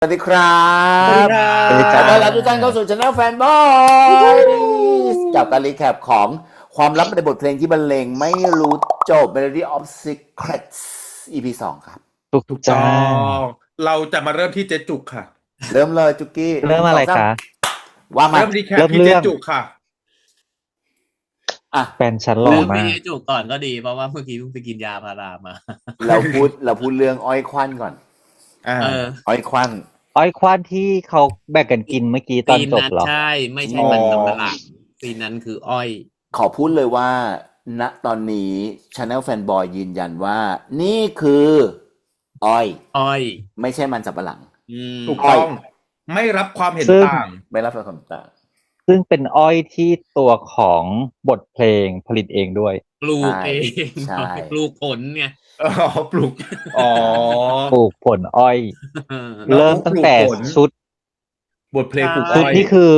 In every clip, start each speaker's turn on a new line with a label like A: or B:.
A: สวัสดีครับ
B: สวัสดีครับ
A: ขอต้อนรับทุกท่านเข้าสู่ Channel Fanboy กับการรีแคปของความลับในบทเพลงที่บรรเลงไม่รู้จบ Melody of Secrets EP 2 ครับ
B: ถูกต้องเราจะมาเริ่มที่เจ๊จุกค่ะ
A: เริ่มเลยจุกกี้
C: เริ่มอะไรคะ
A: ว่ามา
B: เริ่มรีแคป
C: เริ่ม
B: ที่
C: เรื่
B: เจ๊
C: อง
B: จุกค่ะ
A: อ่ะ
C: แฟนฉันหล่อ
D: เริ่ม
C: มา
D: ที่
C: ก
D: เจจุกก่อนก็ดีเพราะว่าเมื่อกี้เพิ่งไปกินยาพารามา
A: เราพูดเรื่องอ้อยควันก่อน อ้อยควัน
C: อ้อยควานที่เขาแบ่งกันกินเมื่อกี้ตอน
D: ซีน
C: จบ
D: นั้น
C: เหรอ
D: ใช่ไม่ใช่มันสำปะหลังซีนนั้นคืออ้อย
A: ขอพูดเลยว่า ณตอนนี้ Channel Fanboy ยืนยันว่า นี่คืออ้อย
D: อ้อย
A: ไม่ใช่มันสับปะหลัง
B: ถูกต้องไม่รับความเห็น
C: ซึ่ง
B: ต่าง
A: ไม่รับคำตอบ
C: ซึ่งเป็นอ้อยที่ตัวของบทเพลงผลิตเองด้วย
D: ปลูกเอง
A: ใช่
D: ปลูกผลไง
B: อ๋อปลูกอ๋อ
C: ปลูกผลอ้อย
B: แล้ว
C: เริ่มตั้งแต่
B: ปลูกผล
C: ชุด
B: บทเพลงปลูก
D: ใช่
B: อ้อย
C: นี่คือ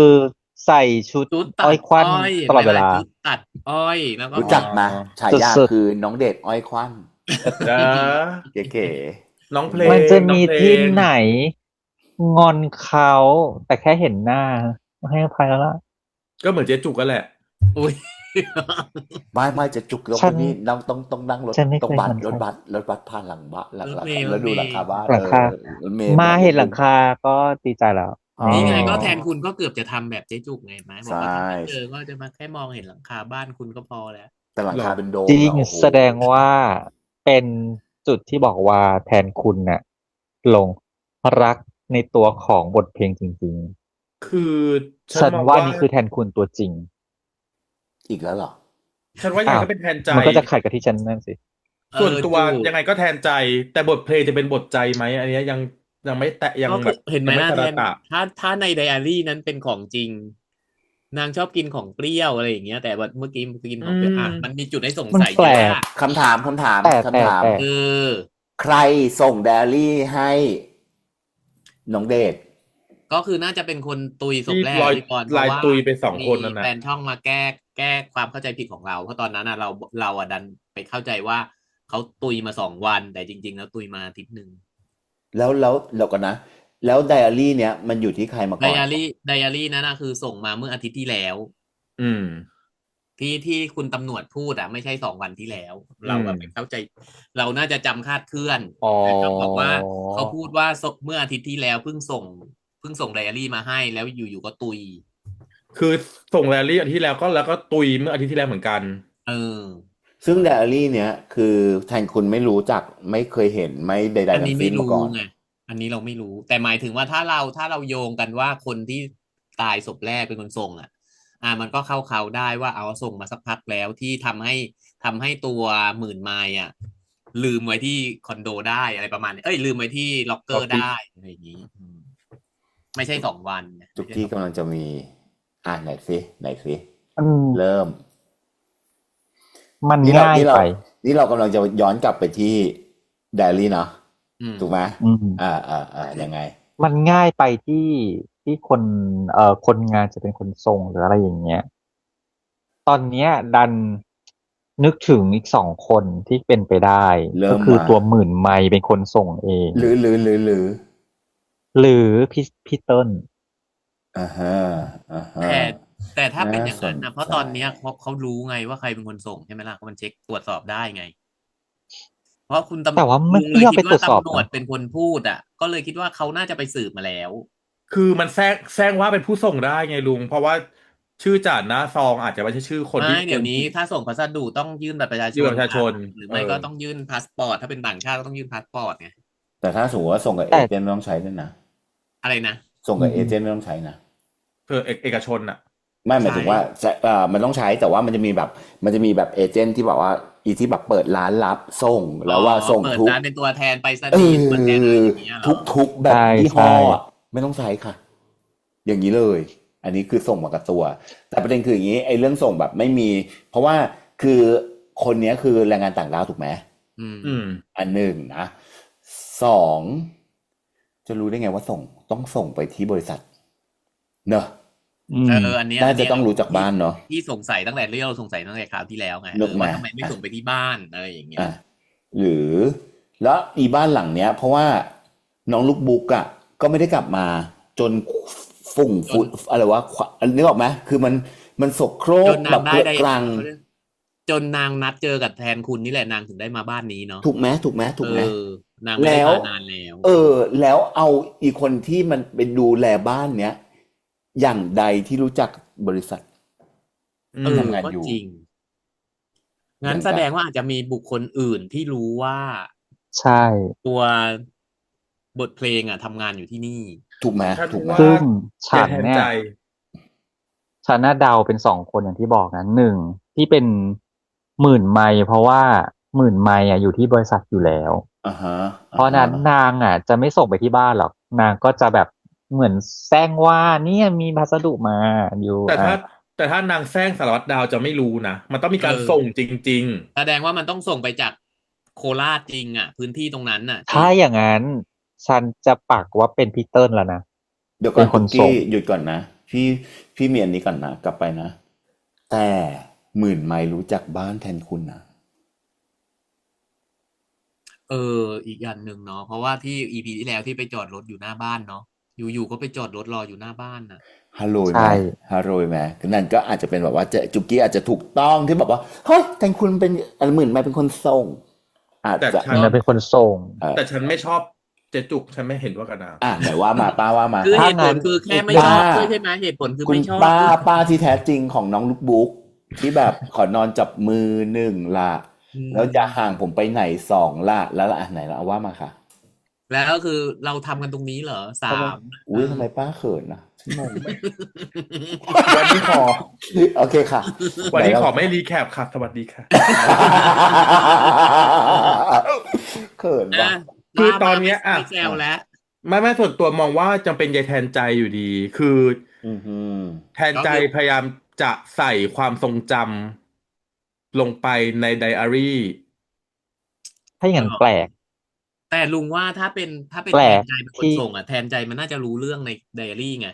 C: ใส่ชุด
D: ชุดตั
C: อ้อ
D: ด
C: ยควัน
D: อ้อย
C: ตลอดเวลา
D: ชุดตัดอ้อยแล้วก็
A: รู้จักมาฉายา
C: สุดๆ
A: คือน้องเดชอ้อยควัน
B: นะ
A: เก๋
B: น้องเพลง
C: มันจะมี
B: น้องเพลง
C: ที่ไหน งอนเขาแต่แค่เห็นหน้าให้อภัยแล้วล่ะ
B: ก็เหมือนเจ๊จุกกันแหละ
D: อุ้ย
A: ๆไม่จะจุกลง
C: ฉั
A: ไป
C: น
A: นี่ต้องนั่งรถ
C: ฉันไม่
A: ต้อง
C: เคย
A: บัส
C: เหมือน
A: ร
C: กั
A: ถ
C: น
A: บัสผ่านหลังบ้านหลัง
D: รถเมล์
A: แล้วดู
D: รถเมล์
A: หลังคาบ้าน
C: หลังคา
A: รถเมล์
C: มาเห็นหลังคาก็ดีใจแล้ว
A: อ๋อ
D: นี่ไงก็แทนคุณก็เกือบจะทำแบบเจ๊จุกไงไหมบอกว่า
A: ใช่
D: ถ้าเจอก็จะมาแค่มองเห็นหลังคาบ้านคุณก็พอแล้ว
A: แต่หลังคาเป็นโดม
C: จริง
A: อะโอ้โห
C: แสดงว่าเป็นจุดที่บอกว่าแทนคุณน่ะหลงรักในตัวของบทเพลงจริง
B: คือ
C: ๆ ฉัน
B: มอง
C: ว่านี่คือแทนคุณตัวจริง
A: อีกแล้วเหรอ
B: ฉันว่ายังไงก็เป็นแทนใจ
C: มันก็จะขัดกับที่ฉันนั่นสิ
B: ส่วนตัว
D: จู
B: ยังไงก็แทนใจ แต่บทเพลงจะเป็นบทใจไหมอันเนี้ยยังไม่แตะยัง
D: ก็
B: แบบ
D: เห็นไหม
B: ยัง
D: นะ
B: ตะ
D: แท
B: ระ
D: น
B: ตะ
D: ถ้าในไดอารี่นั้นเป็นของจริง นางชอบกินของเปรี้ยวอะไรอย่างเงี้ยแต่ว่าเมื่อกี้กินของเปรี้ยวอ่ะมันมีจุดให้สงสัย
C: มันแปล
D: เย
C: ก
D: อะอะ
A: คำถาม
C: แต่
D: คือ
A: ใครส่งไดอารี่ให้น้องเดช
D: ก็คือน่าจะเป็นคนตุยศพแรก
B: ที่ลอย
D: ที่ก่อนเพ
B: ลาย
D: ราะว่า
B: ตุยไปสองคนนั่น
D: มี
B: น่ะ
D: แฟนช่องมาแก้ความเข้าใจผิดของเรา เพราะตอนนั้นอ่ะเราอ่ะดันไปเข้าใจว่าเขาตุยมา2 วัน แต่จริง ๆ แล้วตุยมาอาทิตย์หนึ่ง
A: แล้วก่อนนะ แล้วไดอารี่เนี้ยมันอยู่ที่ใครมา
D: ได
A: ก่อน
D: อารี่นั้นนะคือส่งมาเมื่ออาทิตย์ที่แล้ว
B: อืม
D: ที่คุณตำรวจพูดอ่ะไม่ใช่2 วันที่แล้ว เราแบบไปเข้าใจ เราน่าจะจำคาดเคลื่อน
C: อ๋อ
D: แต่เขาบอกว่าเขาพูดว่าเมื่ออาทิตย์ที่แล้วเพิ่งส่งไดอารี่มาให้แล้วอยู่ๆก็ตุย
B: คือส่งแรลลี่อาทิตย์ที่แล้วก็ตุยเมื่ออาทิตย์ที่แล้วเหมือนกัน
D: เออ
A: ซึ่งไดอารี่เนี้ยคือแทนคุณไม่รู้จักไม่เคยเห็นไม่ใดๆ
D: อัน
A: ทั้
D: นี้
A: ง
D: ไม่
A: สิ้นมา
D: รู้
A: ก่อน
D: ไงอันนี้เราไม่รู้ แต่หมายถึงว่าถ้าเราโยงกันว่าคนที่ตายศพแรกเป็นคนส่งมันก็เข้าเขาได้ว่าเอาส่งมาสักพักแล้วที่ทำให้ตัวหมื่นไมล์ลืมไว้ที่คอนโดได้อะไรประมาณนี้ลืมไว้ที่ล็อกเกอร์ได้อะไรอย่างนี้ไม่ใช่2 วัน
A: จุกกี้กำลังจะมีไหนสิ
C: อืม
A: เริ่ม
C: มัน
A: นี่เรา
C: ง่าย
A: นี่เรา
C: ไป
A: นี่เรากำลังจะย้อนกลับไปที่ไดอารี่เนาะ
D: อืม
A: ถูกไหม
C: อืม
A: ยังไง
C: มันง่ายไปที่คนคนงานจะเป็นคนส่งหรืออะไรอย่างเงี้ย ตอนเนี้ยดันนึกถึงอีก2 คนที่เป็นไปได้
A: เริ่
C: ก็
A: ม
C: คือ
A: มา
C: ตัวหมื่นไมล์เป็นคนส่งเอง
A: หรือ
C: หรือพี่เติ้ล
A: อ่าฮะ
D: แต่ถ้าเป็นอย่างนั้น
A: น่าสนใจ
D: นะเพราะตอนเนี้ยเขารู้ไงว่าใครเป็นคนส่งใช่ไหมล่ะมันเช็คตรวจสอบได้ไง เพราะคุณตำรวจ
C: แต่ว่าไม่
D: ลุงเลย
C: เอา
D: คิ
C: ไป
D: ด
C: ตรว
D: ว่า
C: จสอบ
D: ตำรวจ
C: นะ
D: เป็นคนพูดก็เลยคิดว่าเขาน่าจะไปสืบมาแล้ว
B: คือมันแซงว่าเป็นผู้ส่งได้ไงลุง เพราะว่าชื่อจ่าหน้าซองอาจจะไม่ใช่ชื่อคนที่
D: ไม่เดี๋ยวนี้ถ้าส่งพัสดุต้องยื่นบัตรประชาช
B: ยื่น
D: น
B: บัตรประชาชน
D: หรือไม่ก็ต้องยื่นพาสปอร์ตถ้าเป็นต่างชาติก็ต้องยื่นพาสปอร์ตไง
A: แต่ถ้าสมมติว่าส่งกับ
C: แต่
A: เอเจนต์ไม่ต้องใช้ด้วยนะ
D: อะไรนะ
A: ส่งกับเอเจนต์ไม่ต้องใช้นะ
B: คือเอกชนอ่ะ
A: ไม่หมายถึงว่ามันต้องใช้แต่ว่ามันจะมีแบบเอเจนต์ที่บอกว่าอีที่แบบเปิดร้านรับส่งแล้วว่าส่ง
D: เปิด
A: ทุก
D: ร้านเป็นตัวแทนไปสนีย์ตัวแทนอะไรอย่างเงี้ยเหรอ
A: ทุกแบบ
C: ใช่
A: ยี่ห้อ
C: ใช่
A: ไม่ต้องใช้ค่ะ อย่างนี้เลย อันนี้คือส่งมากับตัว แต่ประเด็นคืออย่างนี้ไอ้เรื่องส่งแบบไม่มี เพราะว่าคือคนเนี้ยคือแรงงานต่างด้าวถูกไหม
B: อืม
A: อันหนึ่งนะสองจะรู้ได้ไงว่าต้องส่งไปที่บริษัทเนอะ
C: อืม
D: อันเนี้ย
A: น่าจะต้องรู้จากบ้านเนาะ
D: ที่สงสัยตั้งแต่เรื่องเราสงสัยตั้งแต่คราวที่แล้วไง
A: นึกมา
D: ว่าทำไมไม่ส่งไปที่บ้านอะไรอย่างเงี้ย
A: หรือแล้วอีบ้านหลังเนี้ย เพราะว่าน้องลูกบุ๊ก ก็ไม่ได้กลับมาจนฝุ่งฝุ่นอะไรวะนึกออกไหมคือมันสกโคร
D: จ
A: ก
D: น
A: แบ
D: นาง
A: บ
D: ได้
A: เกลือ
D: ได้
A: กรัง
D: จนนางนัดเจอกับแทนคุณนี่แหละนางถึงได้มาบ้านนี้เนาะ
A: ถูกไหมถูกไหมถูกไหม
D: นางไม่ได้
A: แล้ว
D: มานานแล้ว
A: แล้วเอาอีกคนที่มันไปดูแลบ้านเนี้ยอย่างใดที่รู้จักบริษัท ทำงาน
D: ก็
A: อยู่
D: จริง งั้นแสดงว่าอาจจะมีบุคคลอื่นที่รู้ว่า
C: ใช่
D: ตัวบทเพลงอ่ะทำงานอยู่ที่นี่
A: ถูกไหม
B: ฉัน
A: ถูกไหม
B: ว่า
C: ซึ่ง
B: แก
C: ฉัน
B: แทน
C: เนี่ย
B: ใจ
C: ฉันน่าเดาเป็นสองคนอย่างที่บอกนะหนึ่งที่เป็นหมื่นไมล์เพราะว่าหมื่นไมล์อยู่ที่บริษัทอยู่แล้ว
A: อ่าฮะ
C: เพราะนั้นนางจะไม่ส่งไปที่บ้านหรอกนางก็จะแบบเหมือนแซงว่าเนี่ยมีพัสดุมาอยู่
B: แต่ถ้านางแซงสารวัตรดาวจะไม่รู้นะ มันต้องมีการ
D: เออ
B: ส่งจริง
D: แสดงว่ามันต้องส่งไปจากโคราชจริงอ่ะ พื้นที่ตรงนั้นอ่ะ
C: ถ้าอย่างนั้นฉันจะปักว่าเป็นพีเตอร์แล้วนะ
A: เดี๋ยวก่อน
C: เป็นคน
A: คุก
C: ส่
A: กี้
C: ง
A: หยุดก่อนนะพี่มีอันนี้ก่อนนะกลับไปนะ แต่หมื่นไมล์รู้จักบ้านแทนคุณนะ
D: อีกอย่างหนึ่งเนาะเพราะว่าที่ EP ที่แล้วที่ไปจอดรถอยู่หน้าบ้านเนาะอยู่ๆก็ไปจอดรถรออยู่หน้าบ้านน่ะ
A: ฮัลโหลไห
C: ใช่
A: มฮัลโหลไหมนั่นก็อาจจะเป็นแบบว่าจุกกี้อาจจะถูกต้องที่แบบว่าเฮ้ยแทนคุณเป็นหมื่นไมล์เป็นคนส่ง อาจ
B: แต่
A: จะ
B: ฉั
C: มันเป็นคนส่ง
B: แต่ฉันไม่ชอบเจจุก ฉันไม่เห็นด้วยกับนาง
A: ไหนว่ามาป้าว่ามา
D: คือ
C: ถ้า
D: เหตุผล
C: งั้น
D: คือแค่ไม่
A: ป้า
D: ชอบด้วยใช่ไหมเหตุผลคือ
A: คุณ
D: ไม่ชอบ
A: ป้าที่แท้จริงของน้องลูกบุ๊กที่แบบขอนอนจับมือหนึ่งละ แล้วจะห่างผมไปไหนสองละแล้วละไหนละเอาว่ามาค่ะ
D: แล้วก็คือเราทำกันตรงนี้เหรอสา
A: ทำไม
D: ม
A: อุ้ยทำไมป้าเขินนะฉันงง
B: วันนี้ขอ
A: โอเคค่ะ
B: วันนี้
A: ไห
B: ขอไม่รีแคปค่ะ สวัสดีค่ะ
A: เขินว่ะ
B: คือตอนเนี้ย
D: ไม่แซวแล้ว
B: ไม่ส่วนตัวมองว่าจำเป็นยายแทนใจอยู่ดี คือ
A: อือหือ
B: แทนใจพยายามจะใส่ความทรงจำลงไปในไดอารี่
C: ถ้าอย่างนั้นแปลก
D: แต่ลุงว่าถ้าเป็น
C: แปล
D: แท
C: ก
D: นใจเป็นคน
C: ที่
D: ส่งอ่ะแทนใจมันน่าจะรู้เรื่องในไดอารี่ไง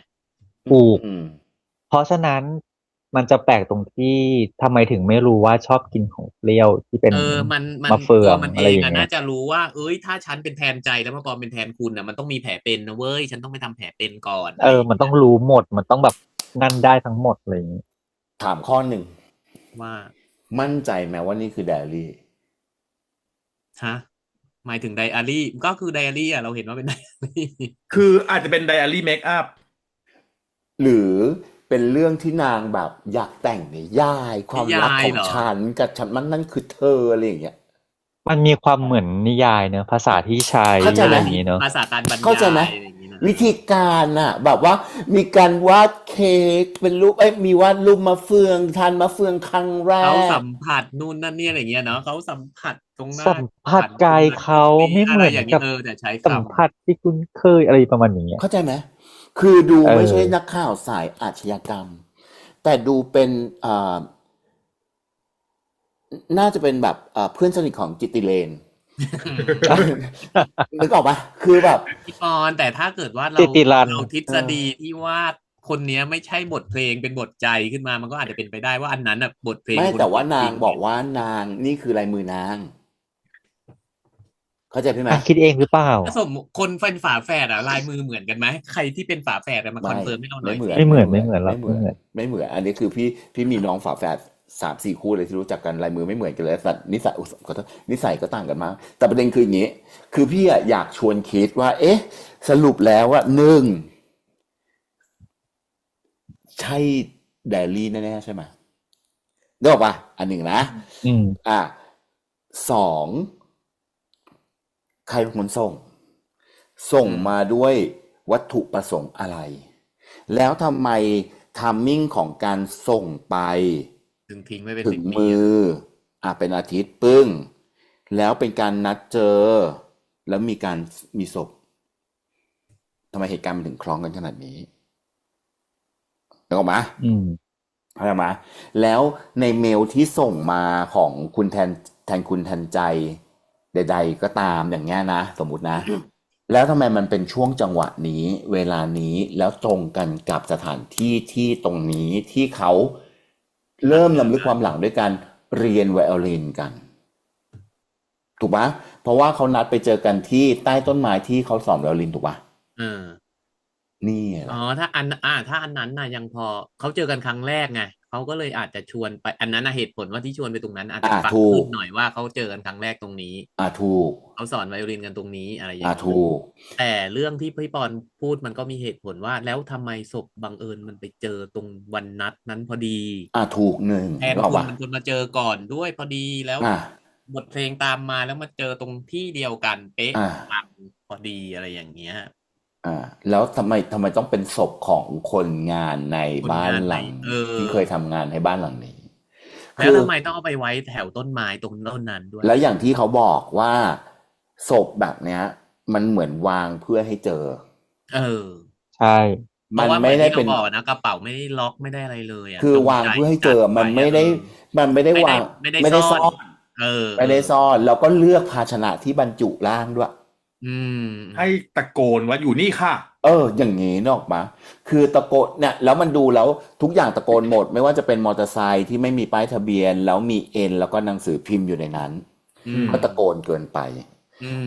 C: ถูก
A: อืม
C: เพราะฉะนั้นมันจะแปลกตรงที่ทำไมถึงไม่รู้ว่าชอบกินของเปรี้ยวที่เป็น
D: มัน
C: มะเฟื
D: ตั
C: อ
D: ว
C: ง
D: มัน
C: อะไร
D: เอง
C: อย่าง
D: อ่ะ
C: เงี้
D: น่าย จะรู้ว่า ถ้าฉันเป็นแทนใจแล้วมาปลอมเป็นแทนคุณอ่ะมันต้องมีแผลเป็นนะเว้ยฉันต้องไปทำแผลเป็นก่อน
C: มันต้องรู้หมดมันต้องแบบนั่นได้ทั้งหมดอะไรอย่างงี้
A: ถามข้อหนึ่ง
D: ว่า
A: มั่นใจไหมว่านี่คือไดอารี่
D: ฮะหมายถึงไดอารี่ก็คือไดอารี่อ่ะเราเห็นว่าเป็นไดอารี่
B: คืออาจจะเป็นไดอารี่เมคอัพ
A: หรือเป็นเรื่องที่นางแบบอยากแต่งในย่ายความรัก
D: นิยาย
A: ของ
D: เหรอ
A: ฉันกับฉันมันนั่นคือเธออะไรอย่างเงี้ย
C: มันมีความเหมือนนิยายเนอะภาษาที่ใช้
A: เข้าใจ
C: อะ
A: ไหม
C: ไรอย่างงี้เนอะ
D: ภาษาการบรร
A: เข้าใจ
D: ยา
A: ไหม
D: ยอะไรอย่างนี้นะ
A: วิธีการน่ะ แบบว่ามีการวาดเค้กเป็นรูปมีวาดรูปมะเฟืองทานมะเฟืองครั้งแร
D: เขา
A: ก
D: สัมผัสนู่นนั่นนี่อะไรอย่างเงี้ยเนาะเขาสัมผัสตรงหน้า
C: สัมผัสกายเขาไม่เหมือน
D: อะไรอย่าง
C: กั
D: เงี้
C: บ
D: ยแต่ใช้
C: สัม
D: คำ
C: ผัสที่คุณเคยอะไรประมาณอย่างเงี้ย
A: เข้าใจไหมคือดู
C: เออ
A: ไม่ใช่นักข่าวสายอาชญากรรม แต่ดูเป็นน่าจะเป็นแบบเพื่อนสนิทของจิตติเลน นึกออกปะคือแบบ
D: พี่ปอนแต่ถ้าเกิดว่าเรา
C: ติติรัน
D: เราทฤษฎีที่ว่าคนเนี้ยไม่ใช่บทเพลงเป็นบทใจขึ้นมามันก็อาจจะเป็นไปได้ว่าอันนั้นอ่ะบทเพลง
A: ไม่
D: คุณ
A: แต่ว่านาง
D: จริๆ
A: บอกว่านางนี่คือลายมือนาง เข้าใจพี่ไหม
C: คิดเองหรือเปล่า
D: ถ้าสมมติคนเป็นฝาแฝดอะลายมือเหมือนกันไหมใครที่เป็นฝาแฝดอะมาคอนเฟิร์มให้เราหน่อย
C: ไม่เหมือนหรอก
A: ไม่เหมือน
C: ไม่เหมือน
A: ไม่เหมือน อันนี้คือพี่มีน้องฝาแฝด3-4 คู่เลยที่รู้จักกันลายมือไม่เหมือนกันเลยแต่นิสัยขอโทษนิสัยก็ต่างกันมาก แต่ประเด็นคืออย่างนี้ คือพี่อะอยากชวนคิดว่า สรุปแล้วว่า1ใช่ไดอารี่แน่ๆใช่ไหมได้บอกป่ะอันหนึ่งนะ
C: อืม
A: 2ใครเป็นคนส่งมาด้วยวัตถุประสงค์อะไร แล้วทำไมทัมมิ่งของการส่งไป
D: ถึงทิ้งไว้เป็น
A: ถึ
D: สิ
A: ง
D: บปี
A: มือเป็นอาทิตย์ปึ้ง แล้วเป็นการนัดเจอ แล้วมีศพทำไมเหตุการณ์มันถึงคล้องกันขนาดนี้นึกออกไหม
C: อืม
A: เข้าใจไหมแล้วในเมลที่ส่งมาของคุณแทนคุณแทนใจใดๆก็ตามอย่างเงี้ยนะสมมุตินะ แล้วทำไมมันเป็นช่วงจังหวะนี้เวลานี้แล้วตรงกันกับสถานที่ที่ตรงนี้ที่เขาเริ่มรำลึกความหลังด้วยการเรียนไวโอลินกัน ถูกปะเพราะว่าเขานัดไปเจอกันที่ใต้ต้นไม้ที่เขาสอนไวโอลินถูกปะ
D: เออ
A: นี่แห
D: อ๋อ
A: ละ
D: ถ้าอันนั้นน่ะยังพอเขาเจอกันครั้งแรกไงเขาก็เลยอาจจะชวนไปอันนั้นน่ะเหตุผลว่าที่ชวนไปตรงนั้น อาจจะฟัง
A: ถู
D: ขึ้น
A: ก
D: หน่อยว่าเขาเจอกันครั้งแรกตรงนี้
A: ถูก
D: เขาสอนไวโอลินกันตรงนี้อะไรอย่างนี้
A: ถูก
D: แต่เรื่องที่พี่ปอนพูดมันก็มีเหตุผลว่า แล้วทำไมศพบังเอิญมันไปเจอตรงวันนัดนั้นพอดี
A: ถูกหนึ่ง
D: แทน
A: นึกออก
D: คุณ
A: ปะ
D: มันคนมาเจอก่อนด้วยพอดีแล้ว
A: อ่ะ
D: บทเพลงตามมาแล้วมาเจอตรงที่เดียวกันเป๊ะ
A: อ่ะ
D: ปังพอดีอะไรอย่างเงี้ย
A: แล้วทำไมต้องเป็นศพของคนงานใน
D: คน
A: บ้าน
D: งาน
A: ห
D: ใน
A: ลังที่เคยทำงานให้บ้านหลังนี้
D: แล้วทำไมต้องเอาไปไว้แถวต้นไม้ตรงต้นนั้นด้วย
A: แล้วอย่างที่เขาบอกว่าศพแบบเนี้ย มันเหมือนวางเพื่อให้เจอ
C: ใช่
D: เพ
A: มัน
D: ราะว่าเหมื
A: ไม่
D: อน
A: ได้
D: ที่
A: เป็
D: เรา
A: น
D: บอกนะกระเป๋าไม่ได้ล็อกไม่ได้อะไรเลยอ่ะ
A: คือ
D: จง
A: วาง
D: ใจ
A: เพื่อให้เจ
D: จัด
A: อ มัน
D: ไว้
A: ไม่ได้ มันไม่ได้
D: ไม่ได้
A: วาง
D: ไม่ได้
A: ไม่ได้
D: ซ่
A: ซ่
D: อ
A: อน น ไม่ได้ซ่อน แล้วก็เลือกภาชนะที่บรรจุร่างด้วย
B: ให้ตะโกนว่าอยู่นี่ค่ะ
A: อย่างนี้นกออกมาคือตะโกนเนี่ยแล้วมันดูแล้วทุกอย่างตะโกนหมด ไม่ว่าจะเป็นมอเตอร์ไซค์ที่ไม่มีป้ายทะเบียน แล้วมีเอ็นแล้วก็หนังสือพิมพ์อยู่ในนั้น ก็ตะโกนเกินไป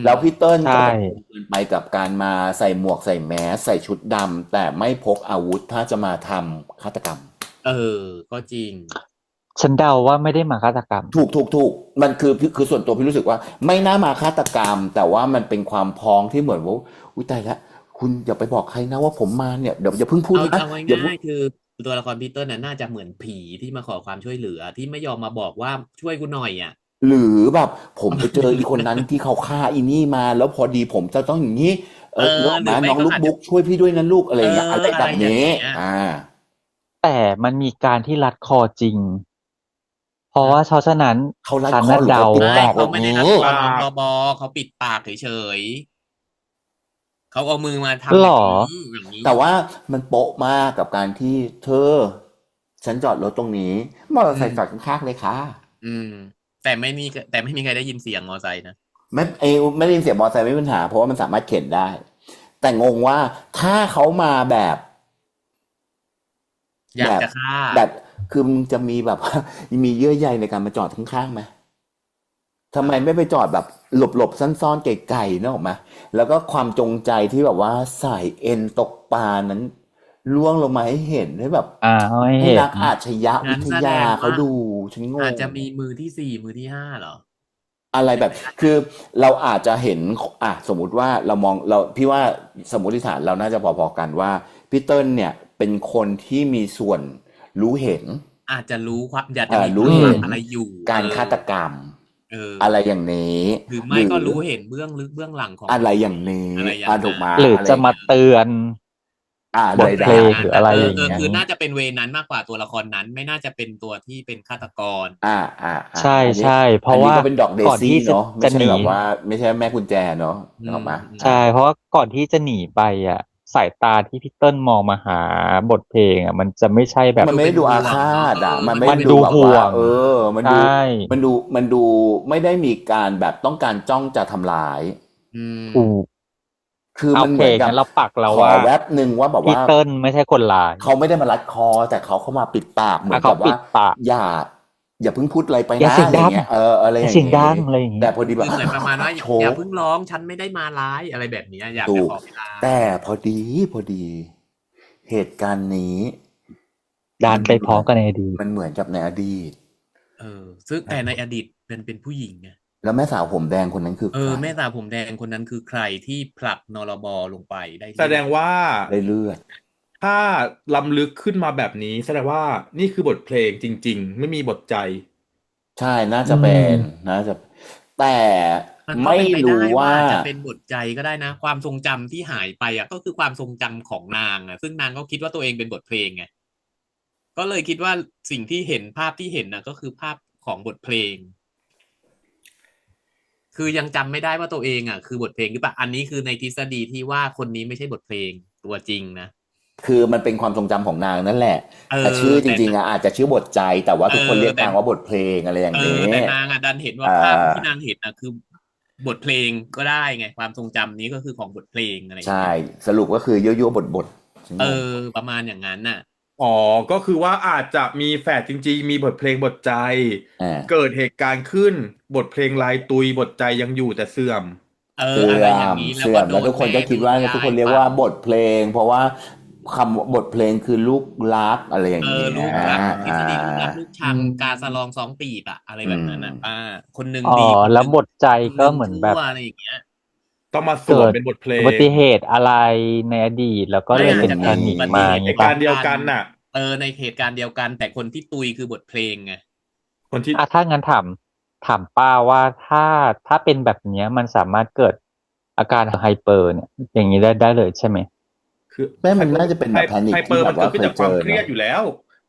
A: แล้วพี่เติ้ลก็
C: ใช่
A: ตะโกนเกินไปกับการมาใส่หมวกใส่แมสใส่ชุดดำแต่ไม่พกอาวุธถ้าจะมาทำฆาตกรรม
D: ก็จริง
C: ฉันเดาว่าไม่ได้มาฆาตกรรม
A: ถูกมันคือส่วนตัวพี่รู้สึกว่า ไม่น่ามาฆาตกรรม แต่ว่ามันเป็นความพ้องที่เหมือนว่าอุ้ยตายแล้วคุณอย่าไปบอกใครนะว่าผมมาเนี่ยเดี๋ยวอย่าเพิ่งพูด
D: เอา
A: นะ
D: เอา
A: อย่าพูด
D: ง่ายๆคือตัวละครพีเตอร์น่ะน่าจะเหมือนผีที่มาขอความช่วยเหลือที่ไม่ยอมมาบอกว่าช่วยกูหน่อยอ่ะ
A: หรือแบบผมไปเจออีคนนั้นที่เขาฆ่าอีนี่มา แล้วพอดีผมจะต้องอย่างนี้น้อง
D: หรือไม่
A: น้อง
D: ก็
A: ลูก
D: อาจจะ
A: บุ๊กช่วยพี่ด้วยนะลูกอะไรอย่างเงี้ยอะไรแบบนี้
D: อะไรอย่างเงี้ย
C: แต่มันมีการที่รัดคอจริง เพราะว่าฉะนั้น
A: เขารัด
C: ฉัน
A: คอ
C: น่ะ
A: หรือ
C: เดา
A: เขาปิด
D: ไม่
A: ปาก
D: เขาไม่ได้รัด
B: โอ้
D: คอ
B: โห
D: น้องรบเขาปิดปากเฉยๆเขาเอามือมาทำ
C: หรอ
D: อย่างนี้
A: แต่ว่ามันโป๊ะมากกับการที่เธอ ฉันจอดรถตรงนี้มอเตอร์ไซค์จอดข้างๆเลยค่ะ
D: แต่ไม่มีใครได้ยินเสียงมอไซค์นะ
A: ไม่ได้ยินเสียงมอเตอร์ไซค์ไม่มีปัญหา เพราะว่ามันสามารถเข็นได้ แต่งงว่าถ้าเขามาแบบ
D: อยากจะฆ่า
A: แบบคือมึงจะมีแบบว่า มีเยื่อใยในการมาจอดข้างๆไหมทำไมไม่ไปจอดแบบหลบๆซ่อนๆไกลๆนึกออกไหมแล้วก็ความจงใจที่แบบว่าสายเอ็นตกปลานั้นล่วงลงมาให้เห็นให้แบบ
C: ให้
A: ให้
C: เห็น
A: นักอาชญาวิทยาเขาดูฉันง
D: อาจ
A: ง
D: จะมีมือที่สี่มือที่ห้าเหรอ
A: อะไรแบบ คือเราอาจจะเห็นสมมุติว่าเรามองพี่ว่าสมมติฐานเราน่าจะพอๆกันว่าพี่เติ้ลเนี่ยเป็นคนที่มีส่วนรู้เห็น
D: อาจจะรู้ความอยากจะมี
A: รู้
D: ความ
A: เห็น
D: อะไรอยู่
A: การฆาตกรรม
D: อะไร
A: อย่างนี้
D: หรือไม่ก็รู้เห็นเบื้องลึกเบื้องหลังของ
A: อะไรอย่างนี้
D: อะไรอย่างนั้น
A: ถูกมา
C: หรือจะมาเตือน บทเพลงหรืออะไรอย่างเงี้ย
D: คือน่าจะเป็นเวนั้นมากกว่าตัวละครนั้น ไม่น่าจะเป็นตัวที่เป็นฆาตกร
C: ใช่ใช่เพราะว่า
A: อันนี้ก็เป็นดอกเด
C: ก่อน
A: ซี่
C: ที่
A: เนาะไม่
C: จะ
A: ใช่
C: หนี
A: แบบว่า ไม่ใช่แม่กุญแจเนาะนึกออกมา
C: ใช่ เพราะว่าก่อนที่จะหนีไปอ่ะ สายตาที่พี่เติ้ลมองมาหาบทเพลงอ่ะ มันจะไม่ใช่แบบ
A: มันไม่ได้ดูอาฆาตมันไม่
C: มัน
A: ได้
C: ดู
A: แบบ
C: ห่ว
A: ว่าง มันดู
C: ใช่
A: มันดูไม่ได้มีการแบบต้องการจ้องจะทำร้าย
C: ถูก
A: คือ
C: โอ
A: มันเห
C: เค
A: มือนกับ
C: งั้นเราปักเรา
A: ขอ
C: ว่า
A: แวบหนึ่งว่าแบบ
C: พี่
A: ว่า
C: เติ้ลไม่ใช่คนร้าย
A: เขาไม่ได้มารัดคอ แต่เขาเข้ามาปิดปากเหมือน
C: เขา
A: กับ
C: ปิ
A: ว่า
C: ดปาก
A: อย่าเพิ่งพูดอะไรไป
C: อย่า
A: นะ
C: เสียง
A: อะไร
C: ดัง
A: เงี้ยอะไรอย่าง
C: เสียง
A: เงี้
C: ดัง
A: ย
C: อะไรอย่าง
A: แต่
C: เงี้ย
A: พอดีแบบ
D: คือเหมือนประมาณว่า
A: โช
D: อย่า
A: ว์
D: เพิ่งร้องฉันไม่ได้มาร้ายอะไรแบบนี้อยาก
A: ถู
D: จะ
A: ก
D: ขอเวลา
A: แต่พอดี เหตุการณ์นี้
C: ดันไปพร้อมกันในอดีต
A: มันเหมือนกับในอดีต
D: ซึ่งแต่ในอดีตเป็นผู้หญิงไง
A: แล้วแม่สาวผมแดงคนนั้นคือใคร
D: แม่สาวผมแดงคนนั้นคือใครที่ผลักนรบลงไปได้
B: แสดงว่า
A: ได้เลือด
B: ถ้าล้ำลึกขึ้นมาแบบนี้ แสดงว่านี่คือบทเพลงจริง ๆ ไม่มีบทใจ
A: ใช่น่าจะเป็นน่าจะ แต่
D: มันก็
A: ไม่
D: เป็นไป
A: รู้
D: ได้ว่า
A: ว่า
D: จะเป็นบทใจก็ได้นะ ความทรงจำที่หายไปก็คือความทรงจำของนางซึ่งนางก็คิดว่าตัวเองเป็นบทเพลงไงก็เลยคิดว่าสิ่งที่เห็นภาพที่เห็นก็คือภาพของบทเพลง คือยังจำไม่ได้ว่าตัวเองคือบทเพลงหรือเปล่าอันนี้คือในทฤษฎีที่ว่าคนนี้ไม่ใช่บทเพลงตัวจริงนะ
A: คือมันเป็นความทรงจำของนางนั่นแหละ แต่
D: แต่
A: ชื่อจริงๆอาจจะชื่อบทใจ แต่ว่าทุกคนเรียกนางว่าบทเพลงอะไรอย่างนี้
D: แต่นางดันเห็นว่าภาพที่นางเห็นคือบทเพลงก็ได้ไงความทรงจำนี้ก็คือของบทเพลงอะไรอย่าง
A: ใช่
D: เงี้ย
A: สรุปก็คือยั่วๆบท
D: ประมาณอย่างนั้นน่ะ
B: ก็คือว่าอาจจะมีแฝดจริงๆ มีบทเพลงบทใจ
A: อ่า
B: เกิดเหตุการณ์ขึ้น บทเพลงลายตุยบทใจยังอยู่แต่เสื่อม
A: เสื่
D: อะไร
A: อ
D: อย่าง
A: ม
D: นี้แล้ว
A: เสื่
D: ก็
A: อม
D: โด
A: แล้ว
D: น
A: ทุกคน
D: แบ
A: ก็
D: น
A: คิด
D: นู่น
A: ว่า
D: ไม่
A: ทุก
D: ได้
A: คนเรียก
D: เป
A: ว่า
D: ล่า
A: บทเพลง เพราะว่าคำบทเพลงคือลูกรักอะไรอย่างเงี้
D: ลู
A: ย
D: กรักทฤ
A: อ่า
D: ษฎีลูกรักลูก
C: อื
D: ชัง
C: ม
D: กาสะลองสองปีบอะอะไร
A: อื
D: แบบ
A: ม
D: นั้นอะป้า คนหนึ่ง
C: อ๋อ
D: ดีคน
C: แล้
D: ห
C: ว
D: นึ่ง
C: บทใจ
D: คนห
C: ก็
D: นึ่ง
C: เหมือน
D: ชั่
C: แบ
D: ว
C: บ
D: อะไรอย่างเงี้ย
B: ต้องมาส
C: เกิ
B: วม
C: ด
B: เป็นบทเพล
C: อุบั
B: ง
C: ติเหตุอะไรในอดีต แล้วก็
D: ไม่
C: เลย
D: อา
C: เป็
D: จ
C: น
D: จะ
C: แพ
D: มี
C: นิ
D: อุ
C: ค
D: บั
C: มา
D: ติเห
C: อ
D: ตุ
C: ย่าง
B: เห
C: งี้
B: ตุกา
C: เปล่า
B: รณ์เดียวกันน่ะ
D: ในเหตุการณ์เดียวกัน แต่คนที่ตุยคือบทเพลงไง
B: คนที่
C: ถ้างั้นถามป้าว่าถ้าเป็นแบบเนี้ย มันสามารถเกิดอาการไฮเปอร์เนี่ย อย่างนี้ได้เลยใช่ไหม?
B: คือ
A: แม่
B: ไฮ
A: มัน
B: เปอ
A: น่า
B: ร์
A: จะเป็น
B: ไฮ
A: แบบ panic
B: ไฮเป
A: ที่
B: อร์
A: แบ
B: มัน
A: บ
B: เกิ
A: ว่า
B: ดขึ้
A: เคน
B: จาย ก
A: เ
B: ค
A: จ
B: วาม
A: อ
B: เครี
A: เน
B: ย
A: าะ
B: ดอยู่แล้ว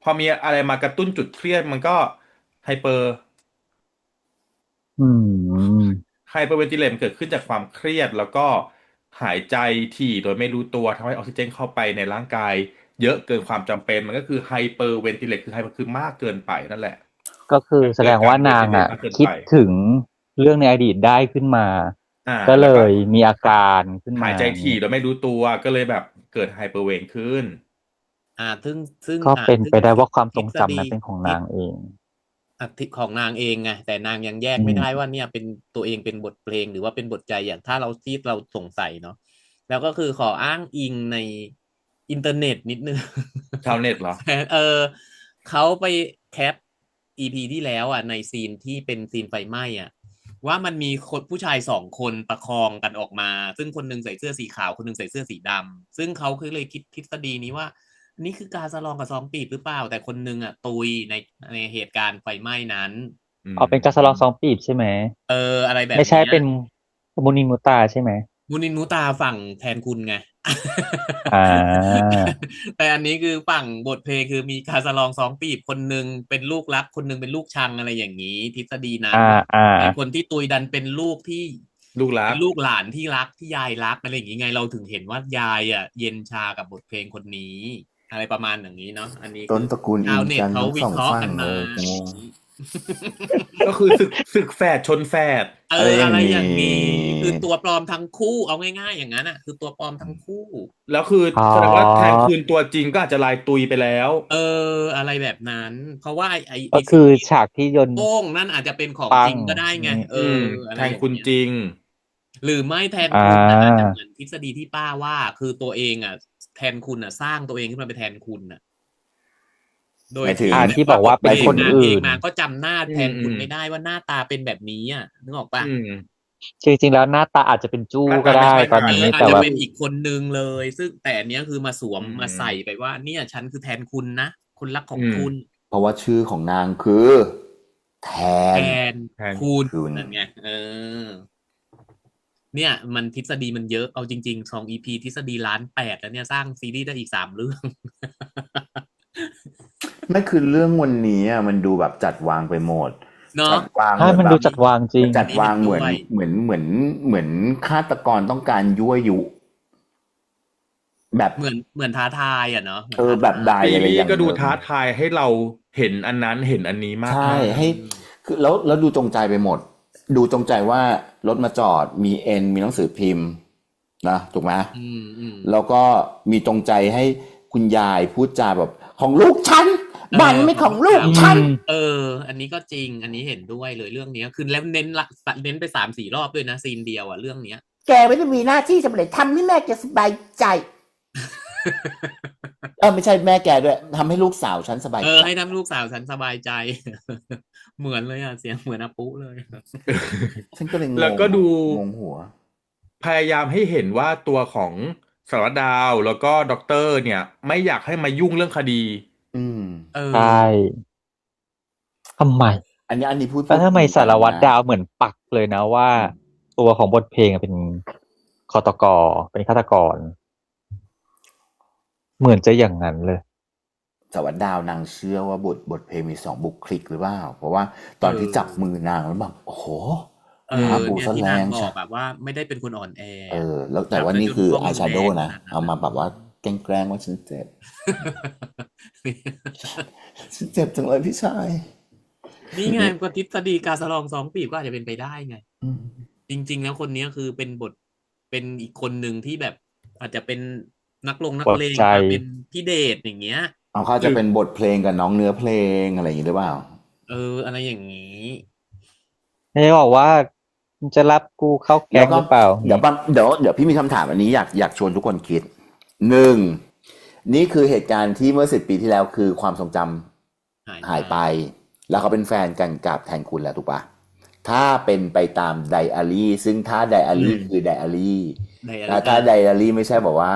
B: พอมีอะไรมากระตุ้นจุดเครียด มันก็ไฮเปอร์
C: อืม
B: hyperventilate มันเกิดขึ้นจากความเครียด แล้วก็หายใจถี่โดยไม่รู้ตัว ทำให้ออกซิเจนเข้าไปในร่างกายเยอะเกินความจำเป็น มันก็คือ hyperventilate คือ hyper คือมากเกินไปนั่นแหละ
C: ก็คือ
B: มัน
C: แส
B: เกิ
C: ด
B: ด
C: ง
B: กา
C: ว่าร นาง
B: ventilate
C: อะ
B: มากเกิน
C: คิ
B: ไป
C: ดถึงเรื่องในอดีตได้ขึ้นมา ก็
B: แล้
C: เล
B: วก็
C: ยมีอาการขึ้น
B: หาม
C: าย
B: ใจ
C: อย่าง
B: ถี่
C: งี้
B: โดยไม่รู้ตัว ก็เลยแบบเกิด hyperven ขึ้น
D: ซึ่ง
C: ก็เป็น
D: ซึ่
C: ไป
D: ง
C: ได้
D: ทฤ
C: ว่าความ
D: ท
C: ท
D: ฤ
C: รง
D: ษ
C: จำ
D: ฎี
C: นั้นเป็นของ
D: ท
C: นางเอง
D: ของนางเองไง แต่นางยังแยก
C: อื
D: ไม่
C: ม
D: ได้ว่าเนี่ยเป็นตัวเองเป็นบทเพลง หรือว่าเป็นบทใจ อย่างถ้าเรา ที่เราสงสัยเนาะ แล้วก็คือขออ้างอิงในอินเทอร์เน็ตนิดหนึ่ง
B: ชาวเน็ตเหรอ?
D: เขาไปแคป EP ที่แล้วอะ ในซีนที่เป็นซีนไฟไหม้อะ ว่ามันมีคน ผู้ชาย 2 คนประคองกันออกมา ซึ่งคนหนึ่งใส่เสื้อสีขาว คนหนึ่งใส่เสื้อสีดำ ซึ่งเขาก็เลยคิดทฤษฎีนี้ว่า นี่คือกาสะลองกับซองปีบหรือเปล่า แต่คนหนึ่งอะตุยในเหตุการณ์ไฟไหม้นั้น
B: อื
C: อ๋อ เป็นกาสะลองซ
B: ม
C: องปีบใช่ไหม?
D: อะไรแบ
C: ไม่
D: บ
C: ใช่
D: เนี้
C: เป็นมุนินมุตาใช่ไหม?
D: มุนินมุตาฝั่งแทนคุณไง
C: อา
D: แต่อันนี้คือฝั่งบทเพลง คือมีกาสะลองสองปีบ คนหนึ่งเป็นลูกรัก คนหนึ่งเป็นลูกชัง อะไรอย่างงี้ ทฤษฎีนั้
C: อน า
D: แต่
C: ๆ
D: คนที่ตุยดันเป็นลูกที่
B: ลูกรั
D: เป็
B: ก
D: นลูกหลานที่รัก ที่ยายรัก อะไรอย่างงี้ไง เราถึงเห็นว่ายายอะเย็นชากับบทเพลงคนนี้ อะไรประมาณอย่างงี้เนาะ อันนี้
A: ต้
D: คื
A: น
D: อ
A: ตระกูล
D: ชา
A: อิ
D: วน เน็
A: ก
D: ตั
A: น
D: เขา
A: ทั้ง
D: วิ
A: 2
D: เคราะห์
A: ฝั่
D: กั
A: ง
D: น
A: เล
D: มา
A: ย กูงง
B: ก็คือศึกแฝดชนแฝด
A: อะไรอย่า
D: อะ
A: ง
D: ไร
A: งี
D: อย่างงี้ คือตัวปลอมทั้งคู่ เอาง่าย ๆ อย่างงั้นน่ะ คือตัวปลอมทั้งคู่
B: แล้วคือ
C: อ๋อ
B: แสดงว่าแทนคุณตัวจริงก็อาจจะลายตุยไปแล้ว
D: อะไรแบบนั้น เพราะว่าไอ้
C: ก็
D: ซี
C: คือ
D: รีส์
C: ฉากที่โยน
D: โป้งนั่นอาจจะเป็นของ
C: ปั
D: จริ
C: ง
D: งก็ได้ไง
C: อืม
D: อะไร
B: แทน
D: อย่าง
B: คุณ
D: เงี้ย
B: จริง
D: หรือไม่แทน
C: อา
D: คุณน่ะ อาจจะเหมือนทฤษฎีที่ป้าว่า คือตัวเองอะแทนคุณน่ะสร้างตัวเองขึ้นมาเป็นแทนคุณน่ะ โด
A: ห
D: ย
A: มาย
D: ท
A: ถึง
D: ี่
C: ที่บอกว่าเป็นคน
D: พระ
C: อื
D: เอก
C: ่น
D: มาก็จำหน้า
B: อื
D: แทนคุณ
B: ม
D: ไม่
B: ๆ
D: ได้ว่าหน้าตาเป็นแบบนี้อะ นึกออกเปล่า?
B: อืม
C: จริง ๆ แล้วหน้าตาอาจจะเป็นจู้
B: หน้า
C: ก็
B: ตา
C: ได้
B: ไม่ใช่
C: ตอน
B: กัน
C: นี้
D: อาจ
C: แต่
D: จะ
C: ว่า
D: เป็นอีกคนหนึ่งเลย ซึ่งแต่อันเนี้ยคือมาสวม
B: อื
D: มาใส่
B: ม
D: ไปว่า เนี่ยฉันคือแทนคุณนะ คนรักข
B: อื
D: องคุ
B: ม
D: ณ
A: เพราะว่าชื่อของนางคือ แท
D: แท
A: น
D: น
B: แทน
D: คุณ
A: คุณ
D: นั่นไง เนี่ยมันทฤษฎีมันเยอะ เอาจริง ๆ 2 EP ทฤษฎี 1,800,000 แล้วเนี่ย สร้างซีรีส์ได้อีก 3 เรื่อง
A: ไม่ คือเรื่องวันนี้อะมันดูแบบจัดวางไปหมด
D: เนา
A: จั
D: ะ
A: ดวาง
C: ใช่
A: เหมือน
C: มัน
A: แบ
C: ดู
A: บ
C: จัดวางจริ
A: มั
C: ง
A: นจัดวาง
D: อันนี้
A: เหมือน
D: เห็นด้วย
A: เหมือนฆาตกรต้องการยั่วยุ แบบ
D: เหมือนท้าทายอะเนาะ เหมือน ท้า
A: แบบใด
B: ซี
A: อะไร
B: รี
A: อย่า
B: ส์
A: ง
B: ก็ดู
A: หนึ่ง
B: ท้าทายให้เราเห็นอันนั้น เห็นอันนี้มา
A: ใช่
B: ก
A: ให้
B: ๆ
A: คือแล้วดูจงใจไปหมด ดูจงใจว่ารถมาจอด มีเอ็น มีหนังสือพิมพ์นะ ถูกไหม?
D: อืม
A: แล้วก็มีจงใจให้คุณยายพูดจาแบบ "ของลูกฉัน บ้านนี้ไม่ของลูก
C: อื
A: ฉัน"
C: ม
D: อันนี้ก็จริง อันนี้เห็นด้วยเลยเรื่องเนี้ย คือแล้วเน้นไป 3-4 รอบด้วยนะ ซีนเดียวอะเรื่องเนี้ย
A: "แกไม่ได้มีหน้าที่สำเร็จ ทำให้แม่แกสบายใจ" ไม่ใช่แม่แกด้วย ทำให้ลูกสาวฉันสบายใจ
D: ให้ทำลูกสาวฉันสบายใจ เหมือนเลยอะ เสียงเหมือนอาปุ๊เลย
A: ฉันก็เลยงง
B: แล้วก็ดู
A: งงหัว
B: พยายามให้เห็นว่าตัวของสารวัตรดาว แล้วก็ด็อกเตอร์เนี่ย ไม่อยากให้มายุ่งเรื่องคดี
A: อืม
C: ใช่ ทำไม?
A: อันนี้พูด
C: แล้วทำไม
A: จริง
C: สารวัตร
A: นะ
C: ดาวเหมือนปักเลยนะว่า ตัวของบทเพลงอะเป็นฆตกร เป็นฆาตกร เหมือนจะอย่างงั้นเลย
A: สารวัตรดาวนางเชื่อว่าบทเพลงมี 2 บุคลิกหรือเปล่า? เพราะว่าตอนที่จับมือนางแล้วแบบ โอ้โฮ หาปู
D: เนี่ย
A: ซะ
D: ที่
A: แร
D: นาง
A: ง
D: บ
A: ช
D: อกแบบว่าไม่ได้เป็นคนอ่อนแอ
A: แล้วแต่ว่านี่คือ eyeshadow นะ เอามาแบบว่าแกล้ง ๆ ว่าฉันเจ็บ ฉันเจ็บจังเลยพี่ชาย
D: นี่ไง ก็ทฤษฎีกาสะลองสองปีบก็อาจจะเป็นไปได้ไง
A: อืม
D: จริง ๆ แล้วคนเนี้ยคือเป็นอีกคนหนึ่งที่แบบอาจจะเป็นนัก
C: ปล
D: เล
C: ด
D: ง
C: ใจ
D: มาเป็นพี่เดช อย่างเงี้ย
A: เขาจะเป็นบทเพลงกับน้องเนื้อเพลง อะไรอย่างงี้หรือเปล่า?
D: อะไรอย่างงี้
C: ไม่ได้บอกว่า มึงจะรับกูเข้า
A: แล้
C: แก๊
A: ว
C: ง
A: ก็
C: หรือเปล่า
A: เดี๋ยวพี่มีคำถามอันนี้อยากชวนทุกคนคิดหนึ่งนี่คือเหตุการณ์ที่เมื่อ10 ปีที่แล้วคือความทรงจำหายไป แล้วเขาเป็นแฟนกันกับแทนคุณแล้วถูกปะถ้าเป็นไปตามไดอารี่ซึ่งถ้าไดอารี่คือไดอารี่
D: ในอะไร
A: แล้วถ้าไดอารี่ไม่ใช่บอกว่า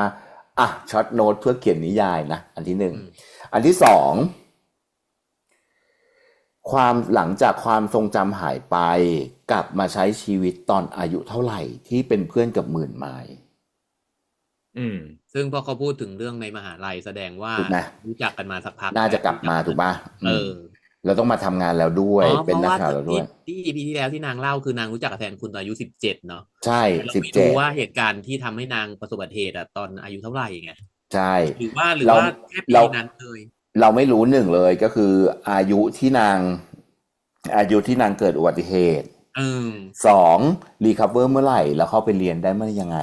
A: อ่ะช็อตโน้ตเพื่อเขียนนิยายนะอันที่หนึ่ง อันที่สองความหลังจากความทรงจำหายไปกลับมาใช้ชีวิตตอนอายุเท่าไหร่ที่เป็นเพื่อนกับหมื่นไม้
B: อืม
D: ซึ่งพอเขาพูดถึงเรื่องในมหาลัยแสดงว่า
A: ถูกไหม
D: รู้จักกันมาสักพัก
A: น่าจะ
D: แล้ว
A: กลับมาถูกปะ
D: เออ
A: เราต้องมาทำงานแล้วด้วย
D: อ๋อเพ
A: เป็น
D: ราะ
A: นัก
D: ว่า
A: ข่าวแล้วด้วย
D: ที่ EP ที่แล้วที่นางเล่าคือนางรู้จักกับแทนคุณตอนอายุ17เนาะ
A: ใช่
D: แต่เรา
A: สิบ
D: ไม่
A: เจ็
D: รู้
A: ด
D: ว่าเหตุการณ์ที่ทำให้นางประสบอุบัติเหตุอะตอนอายุเท่าไหร่ไง
A: ใช่
D: หรือว่า
A: เรา
D: แค่ปี
A: เรา
D: นั้นเลย
A: เราไม่รู้หนึ่งเลยก็คืออายุที่นางเกิดอุบัติเหตุ สองรีคัฟเวอร์เมื่อไหร่แล้วเข้าไปเรียนได้เมื่อยังไง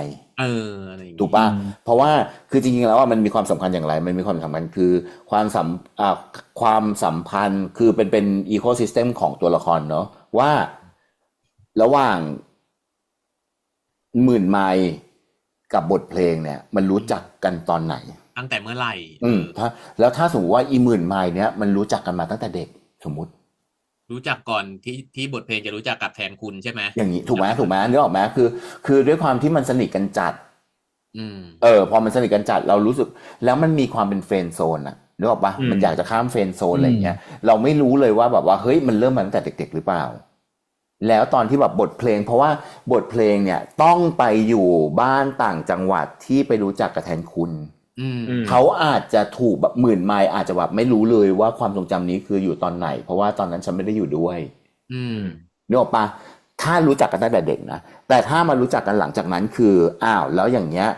D: อะไรอย่างงี้
A: ถูกป่ะ เพราะว่าคือจริงๆแล้วว่ามันมีความสำคัญอย่างไร มันมีความสำคัญคือความสัมพันธ์คือเป็นอีโคซิสเต็มของตัวละครเนาะว่าระหว่างหมื่นไมล์กับบทเพลงเนี่ย มันรู้จักกันตอนไหน
D: ตั้งแต่เมื่อไหร่
A: แล้วถ้าสมมติว่าอีหมื่นไมล์เนี่ยมันรู้จักกันมาตั้งแต่เด็กสมมุติ
D: รู้จักก่อนที่บทเพลงจะรู้จักกับแทนคุณใช่ไหม
A: อย่างนี้ถูกไหมนึกออกไหมคือด้วยความที่มันสนิทกันจัด
D: อืม
A: พอมันสนิทกันจัดเรารู้สึกแล้วมันมีความเป็นเฟรนด์โซนอะนึกออกปะมันอยากจะข้ามเฟรนด์โซนอะไรเงี้ยเราไม่รู้เลยว่าแบบว่าเฮ้ยมันเริ่มมาตั้งแต่เด็กๆหรือเปล่า แล้วตอนที่แบบบทเพลงเพราะว่าบทเพลงเนี่ยต้องไปอยู่บ้านต่างจังหวัดที่ไปรู้จักกับแทนคุณ
D: อืม
A: เขาอาจจะถูกแบบหมื่นไมล์อาจจะแบบไม่รู้เลยว่าความทรงจำนี้คืออยู่ตอนไหน เพราะว่าตอนนั้นฉันไม่ได้อยู่ด้วย
D: อืม
A: นึกออกปะถ้ารู้จักกันตั้งแต่เด็กนะแต่ถ้ามารู้จักกันหลังจากนั้นคืออ้าวแล้วอย่างเงี้ย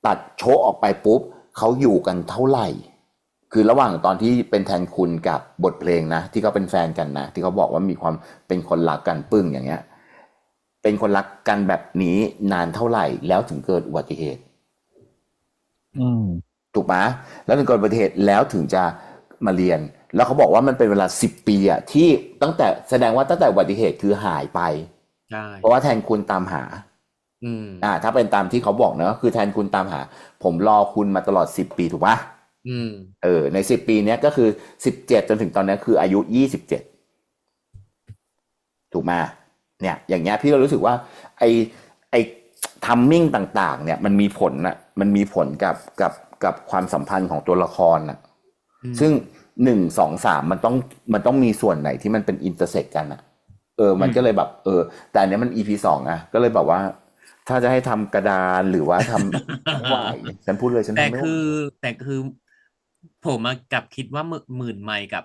A: ตัดโชว์ออกไปปุ๊บเขาอยู่กันเท่าไหร่ คือระหว่างตอนที่เป็นแทนคุณกับบทเพลงนะที่เขาเป็นแฟนกันนะที่เขาบอกว่ามีความเป็นคนรักกันปึ้งอย่างเงี้ยเป็นคนรักกันแบบนี้นานเท่าไหร่แล้วถึงเกิดอุบัติเหตุ ถูกไหมแล้วถึงเกิดอุบัติเหตุแล้วถึงจะมาเรียน แล้วเขาบอกว่ามันเป็นเวลา10 ปีอะที่ตั้งแต่แสดงว่าตั้งแต่อุบัติเหตุคือหายไป
D: ใช่
A: เพราะว่าแทนคุณตามหา
D: อืม
A: ถ้าเป็นตามที่เขาบอกเนอะคือแทนคุณตามหา ผมรอคุณมาตลอด10 ปีถูกปะ
D: อืม
A: ใน10 ปีเนี้ยก็คือ17จนถึงตอนนี้คืออายุ27ถูกไหมเนี่ยอย่างเงี้ยพี่ก็รู้สึกว่าไอทัมมิ่งต่างๆเนี่ยมันมีผลนะมันมีผลกับความสัมพันธ์ของตัวละครนะซึ่ง1 2 3มันต้องมีส่วนไหนที่มันเป็นอินเตอร์เซ็กกันอ่ะมันก็เลยแบบแต่อันเนี้ยมัน EP 2อ่ะก็เลยแบบว่าถ้าจะให้ทำกระดานหรือว่าทำ ไม่ไหวฉันพูดเลยฉัน
D: แต่
A: ทำไม่ไหว
D: คือผมมากลับคิดว่าหมื่นไมล์กับ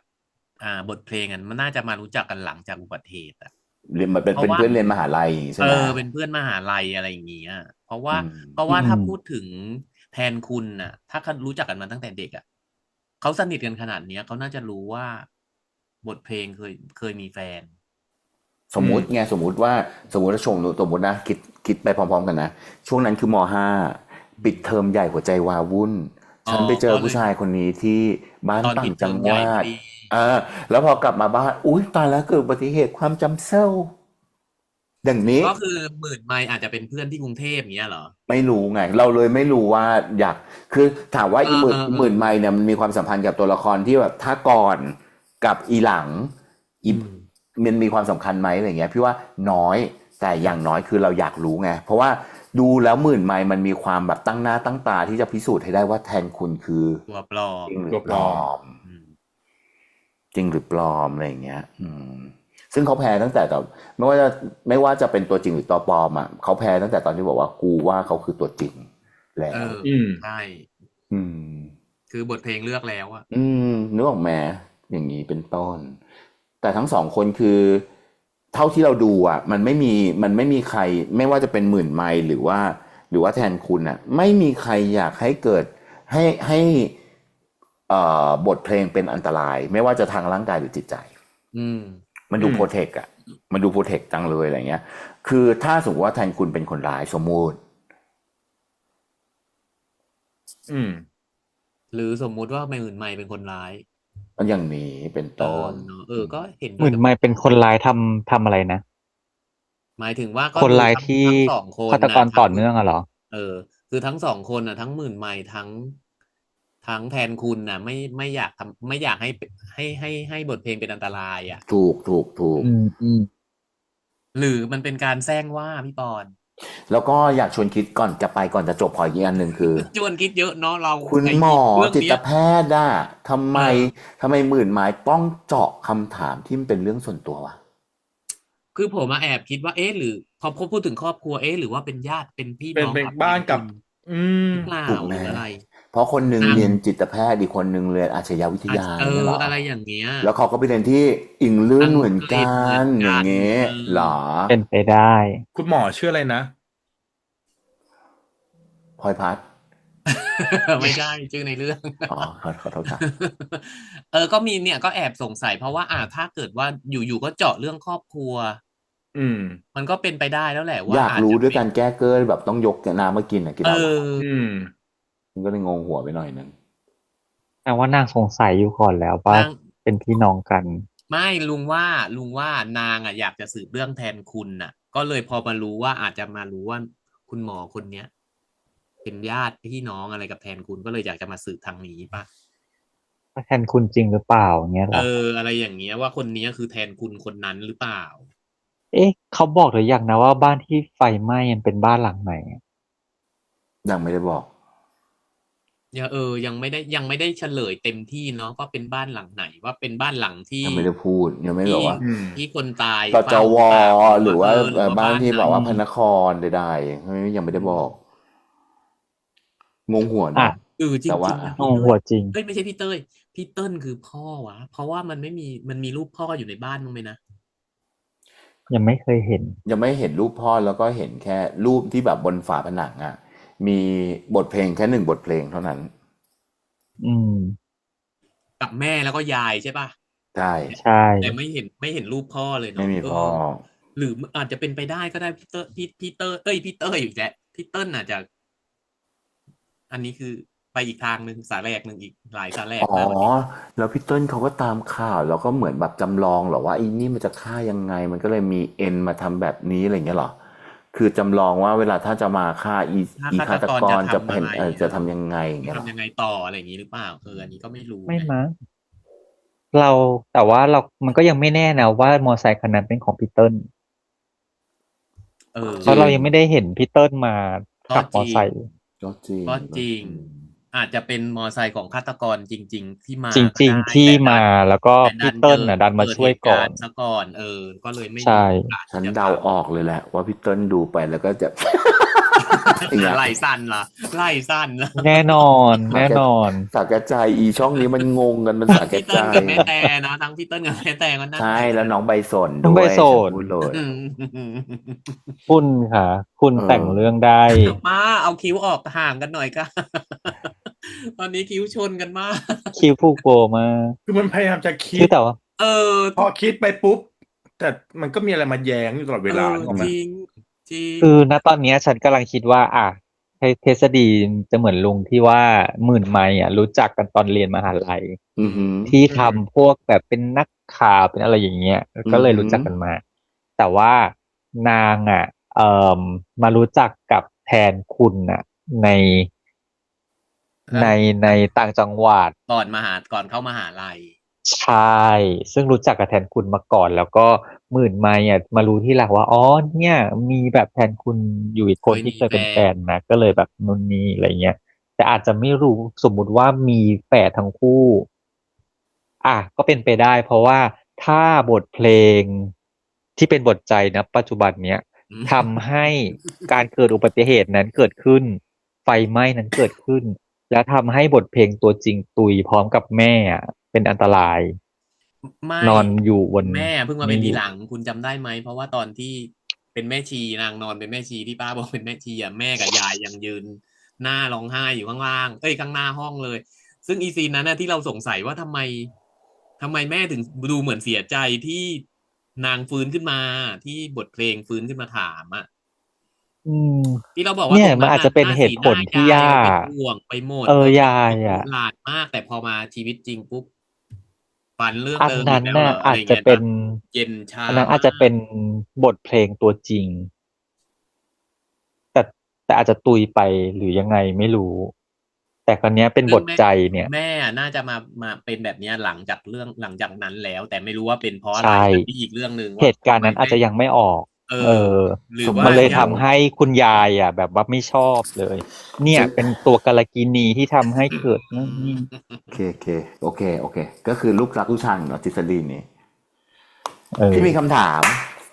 D: บทเพลงมันน่าจะมารู้จักกันหลังจากอุบัติเหตุอ่ะ
A: เรียนมาเป็น
D: เพราะว่า
A: เพื่อนเรียนมหาลัยใช่ไหม
D: เป็นเพื่อนมหาลัยอะไรอย่างเงี้ยเพราะว่า
A: อืม
D: ถ้าพูดถึงแทนคุณน่ะ ถ้าเขารู้จักกันมาตั้งแต่เด็กอ่ะเขาสนิทกันขนาดเนี้ยเขาน่าจะรู้ว่าบทเพลงเคยมีแฟน
A: สมมุติว่าสมมุติว่าชงสมมุตินะคิดไปพร้อมๆกันนะช่วงนั้นคือม.5 ปิดเทอมใหญ่หัวใจวาวุ่นฉันไปเจอผู้ชายคนนี้ที่บ้าน
D: ตอน
A: ต่า
D: ปิ
A: ง
D: ดเท
A: จั
D: อง ม
A: ห
D: ใหญ่
A: วั
D: พอ
A: ด
D: ดี
A: แล้วพอกลับมาบ้านอุ้ยตายแล้วเกิดอุบัติเหตุความจำเศร้าอย่างนี้
D: ก็คือหมื่นไมล์อาจจะเป็นเพื่อนที่กรุงเทพอย่างเงี้ยเหรอ
A: ไม่รู้ไง เราเลยไม่รู้ว่าคือถามว่าอีหมื่น
D: เออ
A: หมื่นไมล์เนี่ยมันมีความสัมพันธ์กับตัวละครที่แบบถ้าก่อนกับอีหลังมันมีความสำคัญไหมอะไรเงี้ยพี่ว่าน้อยแต่อย่างน้อยคือเราอยากรู้ไงเพราะว่าดูแล้วหมื่นไมล์มันมีความแบบตั้งหน้าตั้งตาที่จะพิสูจน์ให้ได้ว่าแทนคุณคือ
D: ตัวปลอม
A: จริงหรือปลอม
D: อืม
A: จริงหรือปลอมอะไรอย่างเงี้ย ซึ่งเขาแพ้ตั้งแต่ไม่ว่าจะเป็นตัวจริงหรือตัวปลอมอ่ะเขาแพ้ตั้งแต่ตอนที่บอกว่ากูว่าเขาคือตัวจริงแล้ว
D: ใช่
A: อืม
D: คือบทเพลงเลือกแล้วอ่ะ
A: นึกออกไหมอย่างนี้เป็นต้น แต่ทั้งสองคนคือ เท่าที่เราดูอ่ะ มันไม่มีใคร ไม่ว่าจะเป็นหมื่นไมล์หรือว่าแทนคุณอ่ะ ไม่มีใครอยากให้เกิดให้บทเพลงเป็นอันตราย ไม่ว่าจะทางร่างกายหรือจิตใจ มันดูโปรเทคอะมันดูโปรเทคจังเลยอะไรเงี้ย คือถ้าสมมติว่าแทนคุณเป็นคนร้ายสมมุติ
D: หรือสมมุติว่าหมื่นไมล์เป็นคนร้าย
A: มันอย่างนี้เป็นต้น
D: เนอะก็เห็น
C: หมื่นไมล์เป็นคนร้ายทำอะไรนะ
D: หมายถึงว่าก็
C: คน
D: ดู
C: ร้าย
D: ทั้ง
C: ที่
D: ทั้งสองคน
C: ฆาตก
D: น่ะ
C: ร
D: ทั้
C: ต่อง เนื่องอะเหรอ
D: คือทั้งสองคนน่ะทั้งหมื่นไมล์ทั้งแทนคุณน่ะไม่อยากไม่อยากให้บทเพลงเป็นอันตรายอ่ะ
A: ถูก
C: อืม
D: หรือมันเป็นการแซงว่าพี่ปอน
A: แล้วก็อยากชวนคิดก่อนจะจบขออีกอันหนึ่งคือ
D: ชวนคิดเยอะเนาะเรา
A: คุณ
D: ไอ้
A: หมอ
D: เรื่อง
A: จิต
D: เนี้ย
A: แพทย์อะทำไม
D: เออ
A: หมื่นไม้ต้องเจาะคำถามที่มันเป็นเรื่องส่วนตัววะ
D: คือผมมาแอบคิดว่าหรือพอพูดถึงครอบครัวหรือว่าเป็นญาติเป็นพี่
B: เป็น
D: น้อง
B: เป็น
D: กับ
B: บ้าน
D: แท
B: กับ
D: คุณ
B: อืม
D: หรือเปล่า
A: ถูก
D: ห
A: ไหม
D: รืออะไร
A: เพราะคนหนึ่ง
D: อ่ะ
A: เรียนจิตแพทย์อีกคนหนึ่งเรียนอาชญาวิทยา
D: เอ
A: เนี่ย
D: อ
A: เหรอ
D: อะไรอย่างเงี้ย
A: แล้วเขาก็ไปเรียนที่อังกฤษ
D: อัง
A: เหมือน
D: กฤษ
A: กั
D: เหมือน น
A: อ
D: กั
A: ย่าง
D: น
A: เงี้ยเหรอ
C: เป็นไปได้
B: คุณหมอชื่ออะไรนะ
A: พลอยพัด
D: ไม่ใช่ชื่อในเรื่อง
A: อ๋อขอโทษครับ
D: ก็มีเนี่ยก็แอบสงสัยเพราะว่าถ้าเกิดว่าอยู่ๆก็เจาะเรื่องครอบครัว
B: อืม
D: มันก็เป็นไปได้แล้วแหละว่า
A: อยาก
D: อาจ
A: รู้
D: จะ
A: ด้วย
D: เป็
A: กาน รแก้เกินแบบต้องยกน้ำมากินอะกินเอาเหรอ
B: อืม
A: มันก็เลยงงหัวไปหน่อยนึง
C: แต่ว่านางสงสัยอยู่ก่อนแล้วว่าน
D: าง
C: เป็นพี่น้องกัน
D: ไม่ลุงว่านางอยากจะสืบเรื่องแทนคุณน่ะ ก็เลยพอมารู้ว่าอาจจะมารู้ว่าคุณหมอคนเนี้ย เป็นญาติพี่น้องอะไรกับแทนคุณก็เลยอยากจะมาสืบทางนี้ป่ะ
C: แทนคุณจริงหรือเปล่าเงี้ยเหรอ
D: อะไรอย่างเงี้ยว่าคนนี้คือแทนคุณคนนั้นหรือเปล่า
C: เอ๊ะเขาบอกหรือยังนะว่าบ้านที่ไฟไหม้มันเป็นบ้านหลังไหน
A: ยังไม่ได้บอก
D: ยังไม่ได้เฉลยเต็มที่เนาะว่าเป็นบ้านหลังไหนว่าเป็นบ้านหลังที่
A: ยังไม่ได้พูด ยังไม่ได้บอกว่า
B: อืม
D: ที่คนตาย
A: ตจ
D: เฝ้าว เปล่า
A: หรือว่า
D: หรือว่า
A: บ้านที่บอกว่า
C: อืม
A: พระนครใดๆยังไม่ได้บอก งงหัว
C: อ่ะ
A: เนาะ
D: จริ
A: แต่
D: ง
A: ว่า
D: ๆนะ
C: ง
D: พี่
C: ง
D: เต้
C: หัวย จริง
D: ไม่ใช่พี่เต้ยพี่เติ้ลคือพ่อวะเพราะว่ามันมีรูปพ่ออยู่ในบ้านมั้งไหมนะ
C: ยังไม่เคยเห็น
A: ยังไม่เห็นรูปพ่อแล้วก็เห็นแค่รูปที่แบบบนฝาผนังอ่ะ มีบทเพลงแค่1 บทเพลงเท่านั้น
C: อืม
D: กับแม่แล้วก็ยายใช่ป่ะ
A: ใช่
C: ใช่
D: แต่ไม่เห็นรูปพ่อเลย
A: ไม่
D: เนาะ
A: มีพ่อ
D: หรืออาจจะเป็นไปได้ก็ได้พี่เต้ยพี่เต้ยอยู่แหละพี่เติ้ลอาจจะ อันนี้คือไปอีกทางหนึ่งสาแรกหนึ่งอีกหลายสาแรก
A: อ๋อ
D: มากกว่านี้
A: แล้วพี่เติ้ลเขาก็ตามข่าวแล้วก็เหมือนแบบจำลองเหรอว่าไอ้นี่มันจะฆ่ายังไง มันก็เลยมีเอ็นมาทำแบบนี้อะไรอย่างเงี้ยเหรอ คือจำลองว่าเวลาถ้าจะมาฆ่าอี
D: ถ้า
A: ฆาตกร
D: ฆาตกรจะ
A: จะเป็น
D: ทำอะไร
A: จะทำยังไงอย่างเงี้ยเหรอ
D: ทำยังไงต่ออะไรอย่างนี้หรือเปล่าอันนี้ก็ไม่รู้
C: ไม่
D: ไง
C: มั้งแต่ว่ามันก็ยังไม่แน่นะว่ามอไซค์คันนั้นเป็นของพี่เติ้ล เพราะเรายังไม่ได้เห็นพี่เติ้ลมาขับมอไซค์
A: ก็จริง
D: ก็จริง อาจจะเป็นมอไซค์ของฆาตกรจริง ๆ ที่มา
C: จริง
D: ก็ได้
C: ๆ ที่
D: แต่ดัน
C: มาแล้วก็
D: แต่
C: พี่เติ้ลน่ะดันมา
D: เกิด
C: ช่วย
D: เหตุ
C: ก่
D: กา
C: อ
D: ร
C: น
D: ณ์ซะก่อนก็เลยไม่
C: ใช่
D: มีโอกาส
A: ฉัน
D: ที่จะ
A: เดาออกเลยแหละ ว่าพี่เติ้ลดูไปแล้วก็จะ อย่างเงี้ย
D: ไล่สั้นล่ะไล่สั้นล่ะ
C: แน่นอนแน่นอน
A: สาแกใจอีช่องนี้มันงงกันมันสาแก
D: พี่
A: ใจ
D: เติ้ลกับแม่แต่นะทั้งพี่เติ้ลกับแม่แต่ก็นั่ง
A: ใช่แล้วน้องใบสน
C: น้อง
A: ด้
C: ใบ
A: วย
C: สน
A: ฉัพูดเลย
C: คุณค่ะ คุณ
A: เออ
C: แต่งเรื่องได้
D: มาเอาคิ้วออกห่างกันหน่อยค่ะ ตอนนี้คิ้วชนกันมาก
C: คิวผูกโบมา
B: คือมันพยายามจะคิ
C: คือ
B: ด
C: แต่ว่า
B: พอคิดไปปุ๊บ แต่มันก็มีอะไรมาแย้งอยู่ตลอดเวลาถูกไหม
D: จริงจริง
C: คือณตอนเนี้ยฉันกำลังคิดว่าทฤษฎีจะเหมือนลุงที่ว่าหมื่นไมล์รู้จักกันตอนเรียนมหาลัย
A: อือหือ
C: ที่ทำพวกแบบเป็นนักข่าวเป็นอะไรอย่างเงี้ยก็เลยรู้จักกันมา แต่ว่านางมารู้จักกับแทนคุณในในต่างจังหวัด
D: ก่อนเข้ามหาลัย
C: ใช่ซึ่งรู้จักกับแทนคุณมาก่อน แล้วก็หมื่นไมล์มารู้ที่หลังว่าอ๋อเนี่ยมีแบบแทนคุณอยู่อีกคนที่เคยเป็นแฟนนะก็เลยแบบนู่นนี่อะไรเงี้ยแต่อาจจะไม่รู้สมมุติว่ามีแฝดทั้งคู่ก็เป็นไปได้ เพราะว่าถ้าบทเพลงที่เป็นบทใจนะปัจจุบันเนี้ยทำให้การเกิดอุบัติเหตุนั้นเกิดขึ้น ไฟไหม้นั้นเกิดขึ้น แล้วทำให้บทเพลงตัวจริงตุยพร้อมกับแม่เป็นอันตราย
D: ไม่
C: นอนอยู่บน
D: แม่เพิ่งมาเป็นทีหลังคุณจำได้ไหมเพราะว่าตอนที่เป็นแม่ชีนางนอนเป็นแม่ชีที่ป้าบอกเป็นแม่ชีแม่กับยายยังยืนหน้าร้องไห้อยู่ข้างล่างข้างหน้าห้องเลย ซึ่งอีซีนนั้นที่เราสงสัยว่าทำไมแม่ถึงดูเหมือนเสียใจที่นางฟื้นขึ้นมาที่บทเพลงฟื้นขึ้นมาถามที่เราบอกว่า
C: เนี่ยมันอาจจะเป็นเหตุผลที่ย่า
D: เป็นห่วงไปหมด
C: ยาย
D: หลานมากแต่พอมาชีวิตจริงปุ๊บ ฝันเรื่อง
C: อัน
D: เดิมอี
C: นั้
D: ก
C: น
D: แล้วเห
C: น่ะ
D: รออะ
C: อา
D: ไร
C: จ
D: อย่าง
C: จะ
D: เงี้ย
C: เป็
D: นะ
C: น
D: เย็นชา
C: อันนั้นอาจ
D: มา
C: จะเป็
D: ก
C: นบทเพลงตัวจริง แต่อาจจะตุยไปหรือยังไงไม่รู้ แต่คราวเนี้ยเป็น
D: ซึ่
C: บ
D: ง
C: ท
D: แม่
C: ใจเนี่ย
D: แม่อะน่าจะมาเป็นแบบเนี้ยหลังจากนั้นแล้ว แต่ไม่รู้ว่าเป็นเพราะอะ
C: ใช
D: ไร
C: ่
D: อันนี้อีกเรื่องหนึ่ง
C: เห
D: ว่า
C: ตุการ
D: ทำ
C: ณ์
D: ไม
C: นั้นอา
D: ไม่
C: จจะยังไม่ออก
D: หรือ
A: สม
D: ว่า
C: มันเลย
A: มุติ
C: ทำให้คุณยายอะแบบว่าไม่ชอบเลย เนี่
A: ฉ
C: ยเป็นตัวกาลกิณีที่ทำให้เกิดนู่นนี่
A: โอเค ก็คือลูกรักลูกชังเนาะทฤษฎีนี้
C: เอ
A: พี่
C: อ
A: มีคำถาม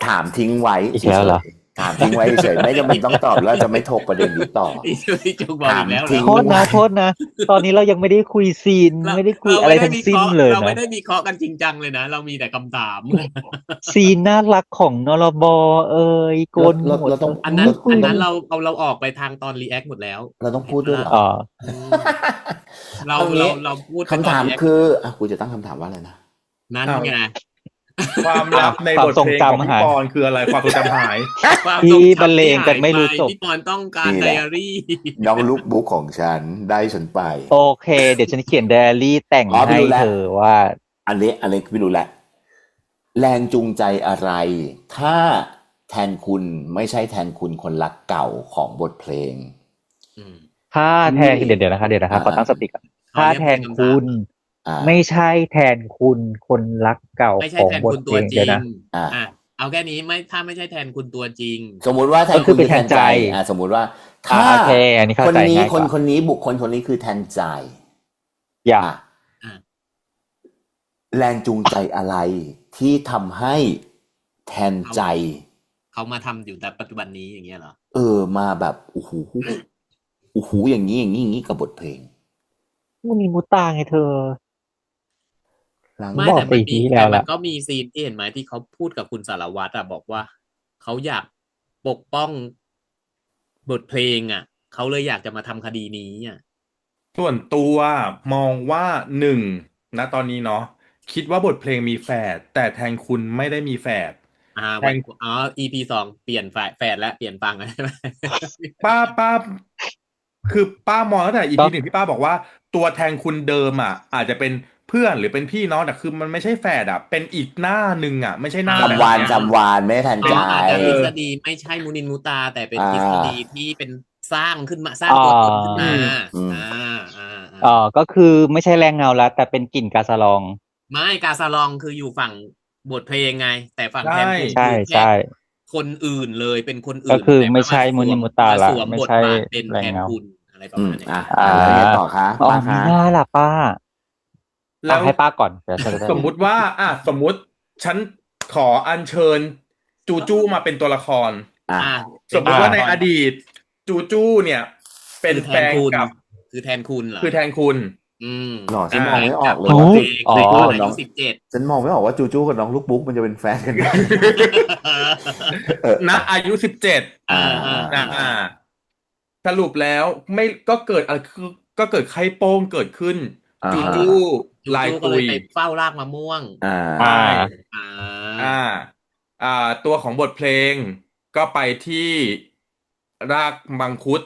A: ถามทิ้งไว้
C: อีก
A: เฉ
C: แล้วเหรอ
A: ยๆถามทิ้งไว้เฉยๆไม่จำเป็นต้องตอบแล้วจะไม่ถกประเด็นนี้ต่อ
D: พี่จุกบอก
A: ถา
D: อี
A: ม
D: กแล้วเหร
A: ทิ้
D: อ
A: ง
C: โทษ
A: ไว้
C: นะ โทษนะ ตอนนี้เรายังไม่ได้คุยซีน
D: เรา
C: ไม่ได้คุย
D: เรา
C: อะไร
D: ไม่ได้
C: ทั้ง
D: วิ
C: สิ้
D: เคน ราะห์
C: เลย
D: เราไม่
C: นะ
D: ได้วิเคราะห์กันจริงจังเลยนะ เรามีแต่คำถาม
C: ซีนน่ารักของนรบเอยโกนหนวด
A: เราต้อง
D: อันนั้น
C: ไม่คุย
D: เราออกไปทางตอนรีแอคหมดแล้ว
A: เราต้อง
D: เห็
A: พู
D: น
A: ด
D: ไหม
A: ด้วย
D: ล่ะ
A: เหรอ
C: อ๋อ
D: อืม เรา
A: เอางี้
D: เราพูดไป
A: คำ
D: ตอน
A: ถาม
D: รีแอค
A: คือกูจะตั้งคำถามว่าอะไรนะ
D: นั่น
B: อ้าว
D: ไง
B: ความลับใน
C: ความ
B: บท
C: ทรง
B: เพลงของ
C: จำ
B: พี่
C: หาย
B: ปอนคืออะไรความทรงจำหาย
D: ความ
C: ที่
D: ทรง
C: บรร
D: จำ
C: เล
D: ที่
C: ง
D: หา
C: กัน
D: ย
C: ไม่
D: ไป
C: รู้จบ
D: พี่ปอนต้องการ
A: นี่
D: ได
A: แหละ
D: อารี่
A: น้องลูกบุ๊กของฉันได้ฉันไป
C: โอเค เดี๋ยวฉันเขียนไดอารี่แต่ง
A: อ๋อพี่
C: ให้
A: รู้แล้ว
C: เธอว่า
A: อันนี้พี่รู้แล้วแรงจูงใจอะไร ถ้าแทนคุณไม่ใช่แทนคุณคนรักเก่าของบทเพลง
D: อืม
C: ถ้าแทน
A: ที่
C: เดี๋ยวนะคะขอตั้งสติก่อน
D: ขอ
C: ถ้า
D: เรียก
C: แท
D: เป็น
C: น
D: คำถา
C: คุ
D: ม
C: ณ
A: อ่า
C: ไม่ใช่แทนคุณคนรักเก่า
D: ไม่
C: ข
D: ใช่
C: อง
D: แทน
C: บ
D: คุ
C: ท
D: ณ
C: เพ
D: ตั
C: ล
D: ว
C: ง
D: จ
C: เดี๋
D: ริ
C: ยว
D: ง
C: นะ
D: เอาแค่นี้ถ้าไม่ใช่แทนคุณตัวจริง
A: สมมุติว่าแทน
C: ก็คื
A: คุ
C: อ
A: ณ
C: เป็น
A: คือแทนใจ
C: แทนใจ
A: สมมุติว่า ถ้า
C: โอเค อันนี้เข้า
A: คน
C: ใจ
A: นี้
C: ง่ายก
A: คน
C: ว่า
A: คนนี้บุคคลคนนี้คือแทนใจ
C: อย่า
A: อ่ะ
D: อ่ะ
A: แรงจูงใจอะไรที่ทำให้แทนใจ
D: เขามาทำอยู่แต่ปัจจุบันนี้อย่างเงี้ยเหรอ
A: มาแบบโอ้โหอย่างนี้กับบทเพลง
C: มุนีมุตาไงเธอ
A: หลัง
D: ไม่
C: บอก
D: แต่
C: ไป
D: มัน
C: ที
D: มี
C: ที่แล้
D: แต่
C: ว
D: มัน
C: ละ
D: ก็มีซีนที่เห็นไหมที่เขาพูดกับคุณสารวัตรอะบอกว่าเขาอยากปกป้องบทเพลงอะเขาเลยอยากจะมาทำคดีนี้อะ
B: ส่วนตัวมองว่าหนึ่งณตอนนี้เนาะคิดว่าบทเพลงมีแฝดแต่แทนคุณไม่ได้มีแฝด แท
D: วัน
B: น
D: EP 2เปลี่ยนแฟดแล้วเปลี่ยนฟังแล้วใช่ไหม
B: ป้าคือป้ามองตั้งแต่ EP
C: ก็
B: หนึ่งที่ป้าบอกว่าตัวแทนคุณเดิมอ่ะอาจจะเป็นเพื่อนหรือเป็นพี่น้องแต่คือมันไม่ใช่แฝดอ่ะเป็นอีกหน้าหนึ่งอ่ะไม่ใช่หน้า
A: จำวาน
B: แบบเนี้ย
A: จำวานไม่ได้แทน
D: อ๋
A: ใจ
D: ออาจจะทฤษฎีไม่ใช่มุนินมุตา แต่เป็นทฤษฎีที่เป็นสร้างขึ้นมาสร้างตัวตนขึ้นมา
A: อืม
C: ก็คือไม่ใช่แรงเงาแล้ว แต่เป็นกลิ่นกาสะลอง
D: ไม่กาซาลองคืออยู่ฝั่งบทเพลงไง แต่ฝั่งแทนคุณ
C: ใช่
D: คือแค่
C: ใช่
D: คนอื่นเลยเป็นคน
C: ก็
D: อื่น
C: คือ
D: แต่
C: ไม่ใช่
D: ว่า
C: มุนิมุตา
D: มา
C: ละ
D: สวม
C: ไม่
D: บท
C: ใช่
D: บาทเป็น
C: แรง
D: แทน
C: เงา
D: คุณอะไรประ
A: อืม
D: มาณนี้
A: แล้วยังไงต่อคะ
C: อ๋อ
A: ป้า
C: มี
A: คะ
C: หน้าล่ะป้า
B: แล้ว
C: ให้ป้าก่อนเดี๋ยวฉันจะได้
B: สมมุติว่าสมมุติฉันขออัญเชิญจูจูมาเป็นตัวละคร
A: อ่ะ
B: สมมุติว่าในอดีตจูจูเนี่ย เป็น
D: คือแท
B: แฟ
D: น
B: น
D: คุณ
B: กับ
D: คือแทนคุณเหรอ
B: คือแทนคุณ
A: หรอฉัน
B: อ่า
A: มองไม่ออกเลย
C: โอ้
A: ว่า
C: โห
A: จู
C: อ๋อ
A: จู
D: ตอน
A: กับ
D: อา
A: น้
D: ยุ
A: อง
D: 17
A: ฉันมองไม่ออกว่าจูจูกับน้องลูกบุ๊กมันจะเป็นแฟนกัน
B: ณอายุ17 สรุปแล้วไม่ก็เกิดอะไรคือก็เกิดไข้โป้งเกิดขึ้น
A: อ่า
B: จู
A: ฮะ
B: จู
D: จู
B: ลาย
D: จูก็
B: ตุ
D: เลย
B: ย
D: ไปเฝ้ารากมะม่วง
A: อ่า
B: ใช่
D: อ่า
B: ตัวของบทเพลงก็ไปที่รากมังคุด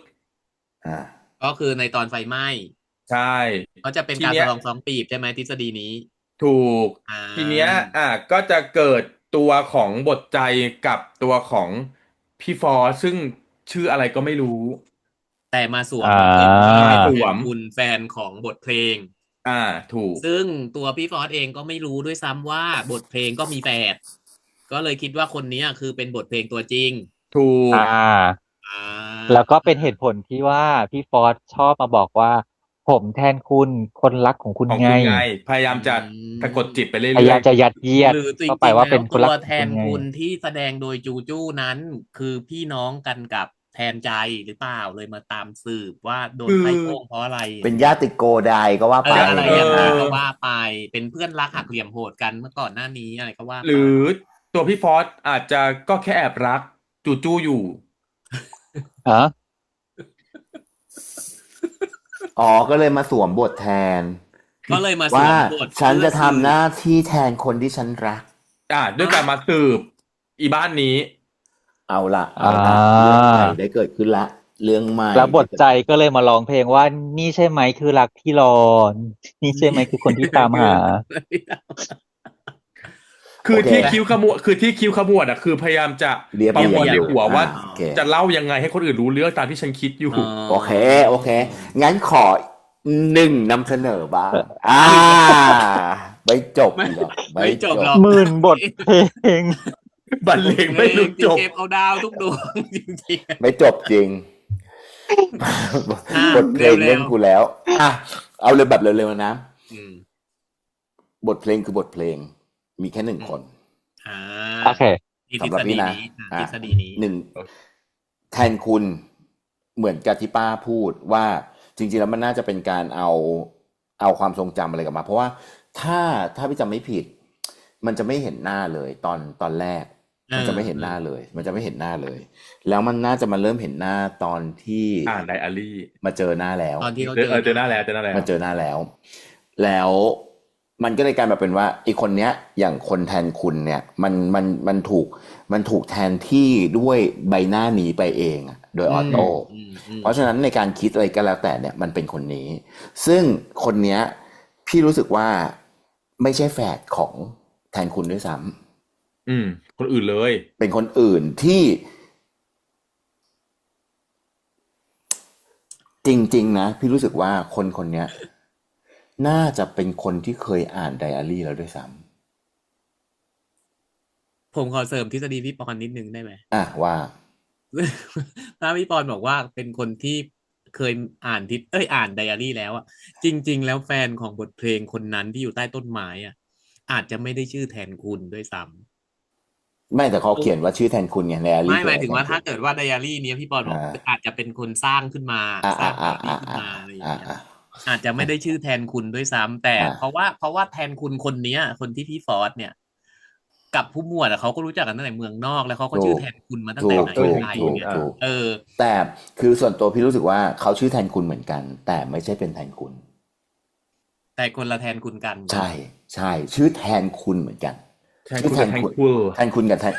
A: อ่า
D: ก็คือในตอนไฟไหม้
B: ใช่
D: ก็จะเป็น
B: ที
D: การ
B: เนี้
D: ส
B: ย
D: ลองสองปีบใช่ไหมทฤษฎีนี้
B: ถูก
D: อ่า
B: ทีเนี้ยก็จะเกิดตัวของบทใจกับตัวของพี่ฟอร์ซึ่งชื่ออะไรก็ไม่รู้
D: แต่มาสวม
C: อ่า
D: เป็น
B: มาส
D: แท
B: วน ม
D: คุณแฟนของบทเพลง
B: ถูก
D: ซึ่งตัวพี่ฟอสเองก็ไม่รู้ด้วยซ้ำว่าบทเพลงก็มีแฝดก็เลยคิดว่าคนนี้คือเป็นบทเพลงตัวจริง
B: ถูก
D: อ่า
C: แล้วก็เป็นเหตุผลที่ว่าพี่ฟอสชอบมาบอกว่า ผมแทนคุณคนรักของคุณ
B: ของ
C: ไง
B: คุณไง พยายามจะ
D: อืม
B: สะกดจิตไปเรื่
C: พยายา
B: อ
C: ม
B: ย
C: จะยัดเยียด
D: หรือจริ
C: เข้าง ไป
D: ๆ
C: ว่า
D: แล้
C: เป็
D: วน
C: คน
D: ตั
C: รัก
D: ว
C: ของ
D: แท
C: คุ
D: น
C: ณไง
D: คุณที่แสดงโดยจูจูนั้น คือพี่น้องกันกับแทนใจหรือเปล่าเลยมาตามสืบว่าโดนไข้โป้งเพราะอะไร
A: เป็นญาติโกไดก็ว่าไป
D: อะไรอย่างนี้
B: เออ
D: ก็ว่าไปเป็นเพื่อนรักหักเหลี่ยมโหดกันเมื่อก่อนหน้านี้อะไรก็ว่า
B: ๆ
D: ไป
B: หรือตัวพี่ฟอสอาจจะก็แค่แอบรักจูจูอยู่
C: ฮะ
A: อ๋อ ก็เลยมาสวมบทแทน
D: ก็เลยมาสว
A: ว่าม
D: บท
A: ฉันจะทำห
D: เพื่อ
A: น้าที่แทนคนที่ฉันรัก
B: ด้วยการมาสืบอีบ้านนี้
A: เอาละ
C: อ่า
A: เรื่องใหม่ได้เกิดขึ้นละ เรื่องใหม่
C: แล้วบทใจก็เลยมาร้องเพลงว่านี่ใช่ไหมคือรักที่รอนี่ใช่ไหมคือคนที่ตามหา
B: คือ
A: โอเค
B: ที่คิ้วขมวดอ่ะคือพยายามจะ
A: เรียบ
B: ประมวล
A: เรียง
B: ใน
A: อยู่
B: หัวว่า
A: โอเค
B: จะเล่ายังไงให้คนอื่นรู้เรื่องตามที่ฉันคิดอยู่
A: โอเค โอเค งั้นขอหนึ่งนำเสนอบ้างไม่จบหรอก
D: ไม่จบหรอก
C: หมื่นบทเพลง
B: บรรเลงไม่รู้จบ
D: เกมเอาดาวทุกดวงจริง
A: ไม่จบจริง
D: อ่ะ
A: บทเพลง
D: เร็วๆ
A: เล่นกูแล้วอ่ะเอาเลยแบบเร็วๆนะ
D: ๆอืม
A: บทเพลงคือบทเพลง มีแค่หนึ่งคน
D: อ่า
C: โอเค
D: ที่ทฤ
A: สำหรับ
D: ษฎี
A: พี่นะ
D: นี้
A: อ่ะ
D: ทฤษฎีนี้
A: หนึ่งแทนคุณเหมือนกับที่ป้าพูดว่าจริงๆแล้วมันน่าจะเป็นการเอาความทรงจำอะไรกลับมา เพราะว่าถ้าพี่จำไม่ผิด มันจะไม่เห็นหน้าเลยตอนแรก มันจะไม่เห็นหน้าเลย มันจะไม่เห็นหน้าเลย แล้วมันน่าจะมาเริ่มเห็นหน้าตอนที่
B: อ่านไดอารี่
A: มาเจอหน้าแล้ว
D: ตอนที่เขา
B: เจอหน้าแล้ว
A: มาเจอหน้าแล้ว แล้วมันก็เลยกลายมาเป็นว่าไอ้คนเนี้ยอย่างคนแทนคุณเนี่ยมันถูกแทนที่ด้วยใบหน้านี้ไปเองอะโดยออโต้ เพราะฉะนั้นในการคิดอะไรก็แล้วแต่เนี่ยมันเป็นคนนี้ ซึ่งคนเนี้ยพี่รู้สึกว่าไม่ใช่แฝดของแทนคุณด้วยซ้ำ
B: คนอื่นเลย
A: เป็นคนอื่นที่จริงๆนะพี่รู้สึกว่าคนเนี้ยน่าจะเป็นคนที่เคยอ่านไดอารี่แล้วด้วยซ้
D: ผมขอเสริมทฤษฎีพี่ปอนนิดนึงได้ไหม
A: ำว่า
D: ถ้าพี่ปอนบอกว่าเป็นคนที่เคยอ่านอ่านไดอารี่แล้วอ่ะจริง ๆ แล้วแฟนของบทเพลงคนนั้นที่อยู่ใต้ต้นไม้อ่ะอาจจะไม่ได้ชื่อแทนคุณด้วยซ้ำ
A: ไม่แต่เขาเขียนว่าชื่อแทนคุณไงไดอารี่
D: ไม่หมายถึงว่าถ้าเกิดว่าไดอารี่เนี้ยพี่ปอนบอกอาจจะเป็นคนสร้างขึ้นมาสร้างไดอารี่ขึ้นมาอะไรอย่างเงี้ยอาจจะไม่ได้ชื่อแทนคุณด้วยซ้ำแต่เพราะว่าแทนคุณคนเนี้ย คนที่พี่ฟอร์สเนี่ย กับผู้หมวดอะเขาก็รู้จักกันตั้งแต่เมืองนอกแล้วเขาก็ชื่อแทนคุณมาตั้งแต่ไหนแต่ไรเนี่ย
A: แต่คือส่วนตัวพี่รู้สึกว่าเขาชื่อแทนคุณเหมือนกัน แต่ไม่ใช่เป็นแทนคุณ
D: แต่คนละแทนคุณกัน
A: ใช่ชื่อแทนคุณเหมือนกัน
B: แทนคุณกับแทนคุณ
A: แทนคุณกับแทน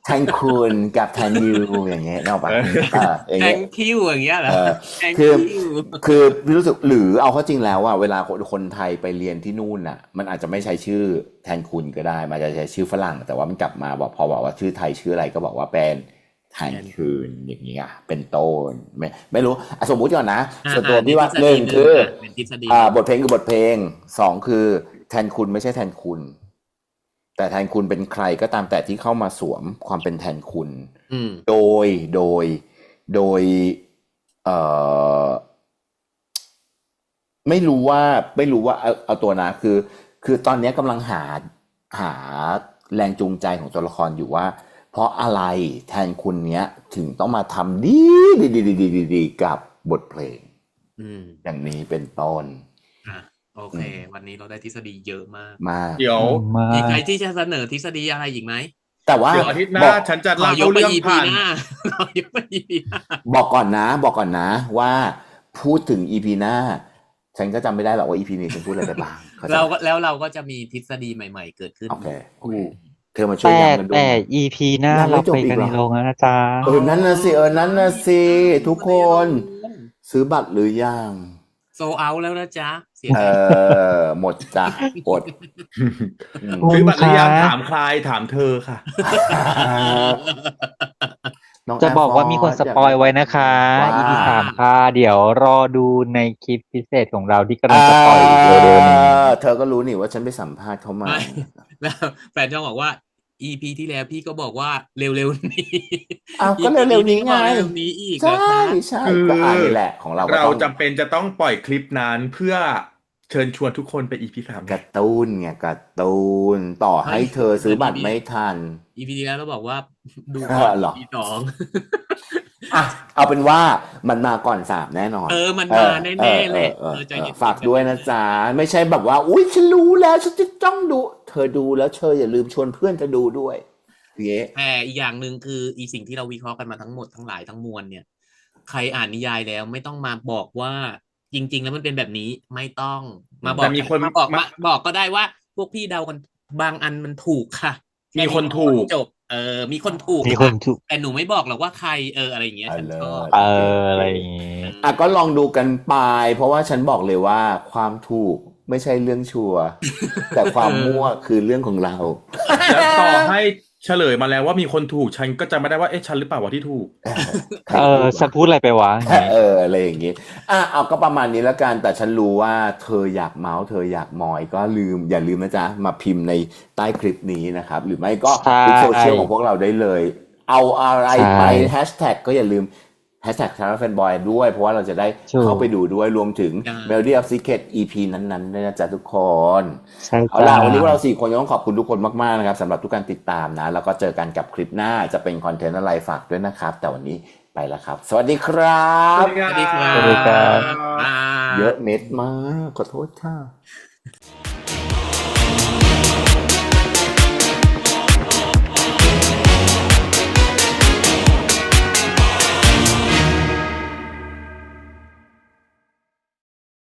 A: แทนคุณกับแทนยูอย่างเงี้ยนอกปะอย่าง
D: แท
A: เงี้ย
D: งคิวอย่างเงี้ยเหรอ
A: คือพี่รู้สึกหรือเอาเข้าจริงแล้วว่าเวลาคนไทยไปเรียนที่นู่นน่ะ มันอาจจะไม่ใช้ชื่อแทนคุณก็ได้มันจะใช้ชื่อฝรั่งแต่ว่ามันกลับมาพอบอกว่าชื่อไทยชื่ออะไรก็บอกว่าเป็นแทนคืนอย่างเงี้ยเป็นต้นไม่รู้สมมุติก่อนนะส่วนตัวพี่ว่าหนึ่งคือบทเพลงคือบทเพลงสองคือแทนคุณไม่ใช่แทนคุณแต่แทนคุณเป็นใครก็ตามแต่ที่เข้ามาสวมความเป็นแทนคุณโดยไม่รู้ว่าเอาตัวนะคือตอนนี้กำลังหาแรงจูงใจของตัวละครอยู่ว่าเพราะอะไรแทนคุณเนี้ยถึงต้องมาทำดีกับบทเพลงอย่างนี้เป็นต้น
D: โอเควันนี้เราได้ทฤษฎีเยอะมาก
B: เดี๋ยว
D: มีใครที่จะเสนอทฤษฎีอะไรอีกไหม
A: แต่ว่า
B: เดี๋ยวอาทิตย์หน้าฉันจะเล่าเรื่องผ่าน
A: บอกก่อนนะว่าพูดถึง EP หน้าฉันก็จำไม่ได้หรอกว่า EP นี้ฉันพูดอะไรไปบ้าง
D: เราก็จะมีทฤษฎีใหม่ๆเกิดขึ้น
A: โอเคเธอมาช่วยย้ำกันด้วย
C: แต่ EP หน้าเราไปกันในโรงแล้วนะจ๊ะ
A: นั่นน่ะสิทุกคนซื้อบัตรหรือยัง
D: โซเอาแล้วนะจ๊ะ
A: หมดจ้ะกด
B: ซื้อบัตรหรือยังถามใครถามเธอค่ะ
C: จะบอกว่ามีคนสปอยไว้นะคะ EP 3ค่ะเดี๋ยวรอดูในคลิปพิเศษของเราที่กำลังจะปล่อยเร็วๆนี้
A: เธอก็รู้นี่ว่าฉันไปสัมภาษณ์เขามา
D: แล้วแฟนช่องบอกว่า EP ที่แล้วพี่ก็บอกว่าเร็วๆนี้
A: ก็เร็วๆนี้ไง
D: เร็วนี้อีก
A: ใช่ก็อ่านนี่แหละของเรา
B: จำเป็นจะต้องปล่อยคลิปนั้นเพื่อเชิญชวนทุกคนไป EP 3
A: กระตุ้นไงกระตุ้นต่อให้เธอซื้อบัตรไม่ทัน
D: EP ที่แล้วเราบอกว่าดูก่อน EP
A: เอาเป็นว่ามันมาก่อน3แน่นอน
D: มันมาแน่ๆเลย
A: ฝากด้วยนะจ๊ะไม่ใช่แบบว่าอุ๊ยฉันรู้แล้วฉันจะต้องดูเธอดูแล้วเธออย่าลืมชวนเพื่อนจะดูด้วย
D: แต่อีกอย่างหนึ่งคืออีสิ่งที่เราวิเคราะห์กันมาทั้งหมดทั้งหลายทั้งมวลเนี่ยใครอ่านนิยายแล้วไม่ต้องมาบอกว่าจริงๆแล้วมันเป็นแบบนี้ไม่ต้องมาบอก
B: มีคน
D: มาบอกก็ได้ว่าพวกพี่เดากันบางอันมันถูกค่ะ
B: มีคนถูก
D: จบมีคนถูก
C: มีคนถูก
D: แต่หนูไม่บอกหรอกว่าใครอะไรอย่างเงี้ยฉันชอบ
C: อะไรอย่างงี้
A: อ่ะก็ลองดูกันไปเพราะว่าฉันบอกเลยว่าความถูกไม่ใช่เรื่องชัวร์ แต่ความมั่วคือเรื่องของเรา
B: แล้วต่อให้เฉลยมาแล้วว่ามีคนถูกฉันก็จำไม่ได้ว่าฉันหรือเปล่าวะที่ถูก
A: ใครพูดวะ
C: ฉันพูดอะไรไปวะอย่างงี้
A: อะไรอย่างงี้เอาก็ประมาณนี้แล้วกันแต่ฉันรู้ว่าเธออยากเมาส์เธออยากมอยก็อย่าลืมนะจ๊ะมาพิมพ์ในใต้คลิปนี้นะครับ หรือไม่ก็
C: ใช่
A: ทุกโซเชียลของพวกเราได้เลย เอาอะไรไป
C: ใช่
A: แฮชแท็กก็อย่าลืมแฮชแท็กชาร์ลแฟนบอยด้วย เพราะว่าเราจะได้
C: ถูก
A: เข้าไปดูด้วยรวมถึง
D: ใช่
A: Melody of Secret EP นั้นๆด้วยนะจ๊ะทุกคน
C: ใช่
A: เอาล่ะวันนี้พวกเรา4คนต้องขอบคุณทุกคนมากๆนะครับสำหรับทุกการติดตามนะ แล้วก็เจอกันกับคลิปหน้าจะเป็นคอนเทนต์อะไรฝากด้วยนะครับ แต่วันนี้ไปแล้วครับ สวัสดีครับ
D: สวัสดีครับ
C: สวัสดีครับ
D: บ๊ายบาย
A: เยอะเม็ดมากขอโทษค่ะ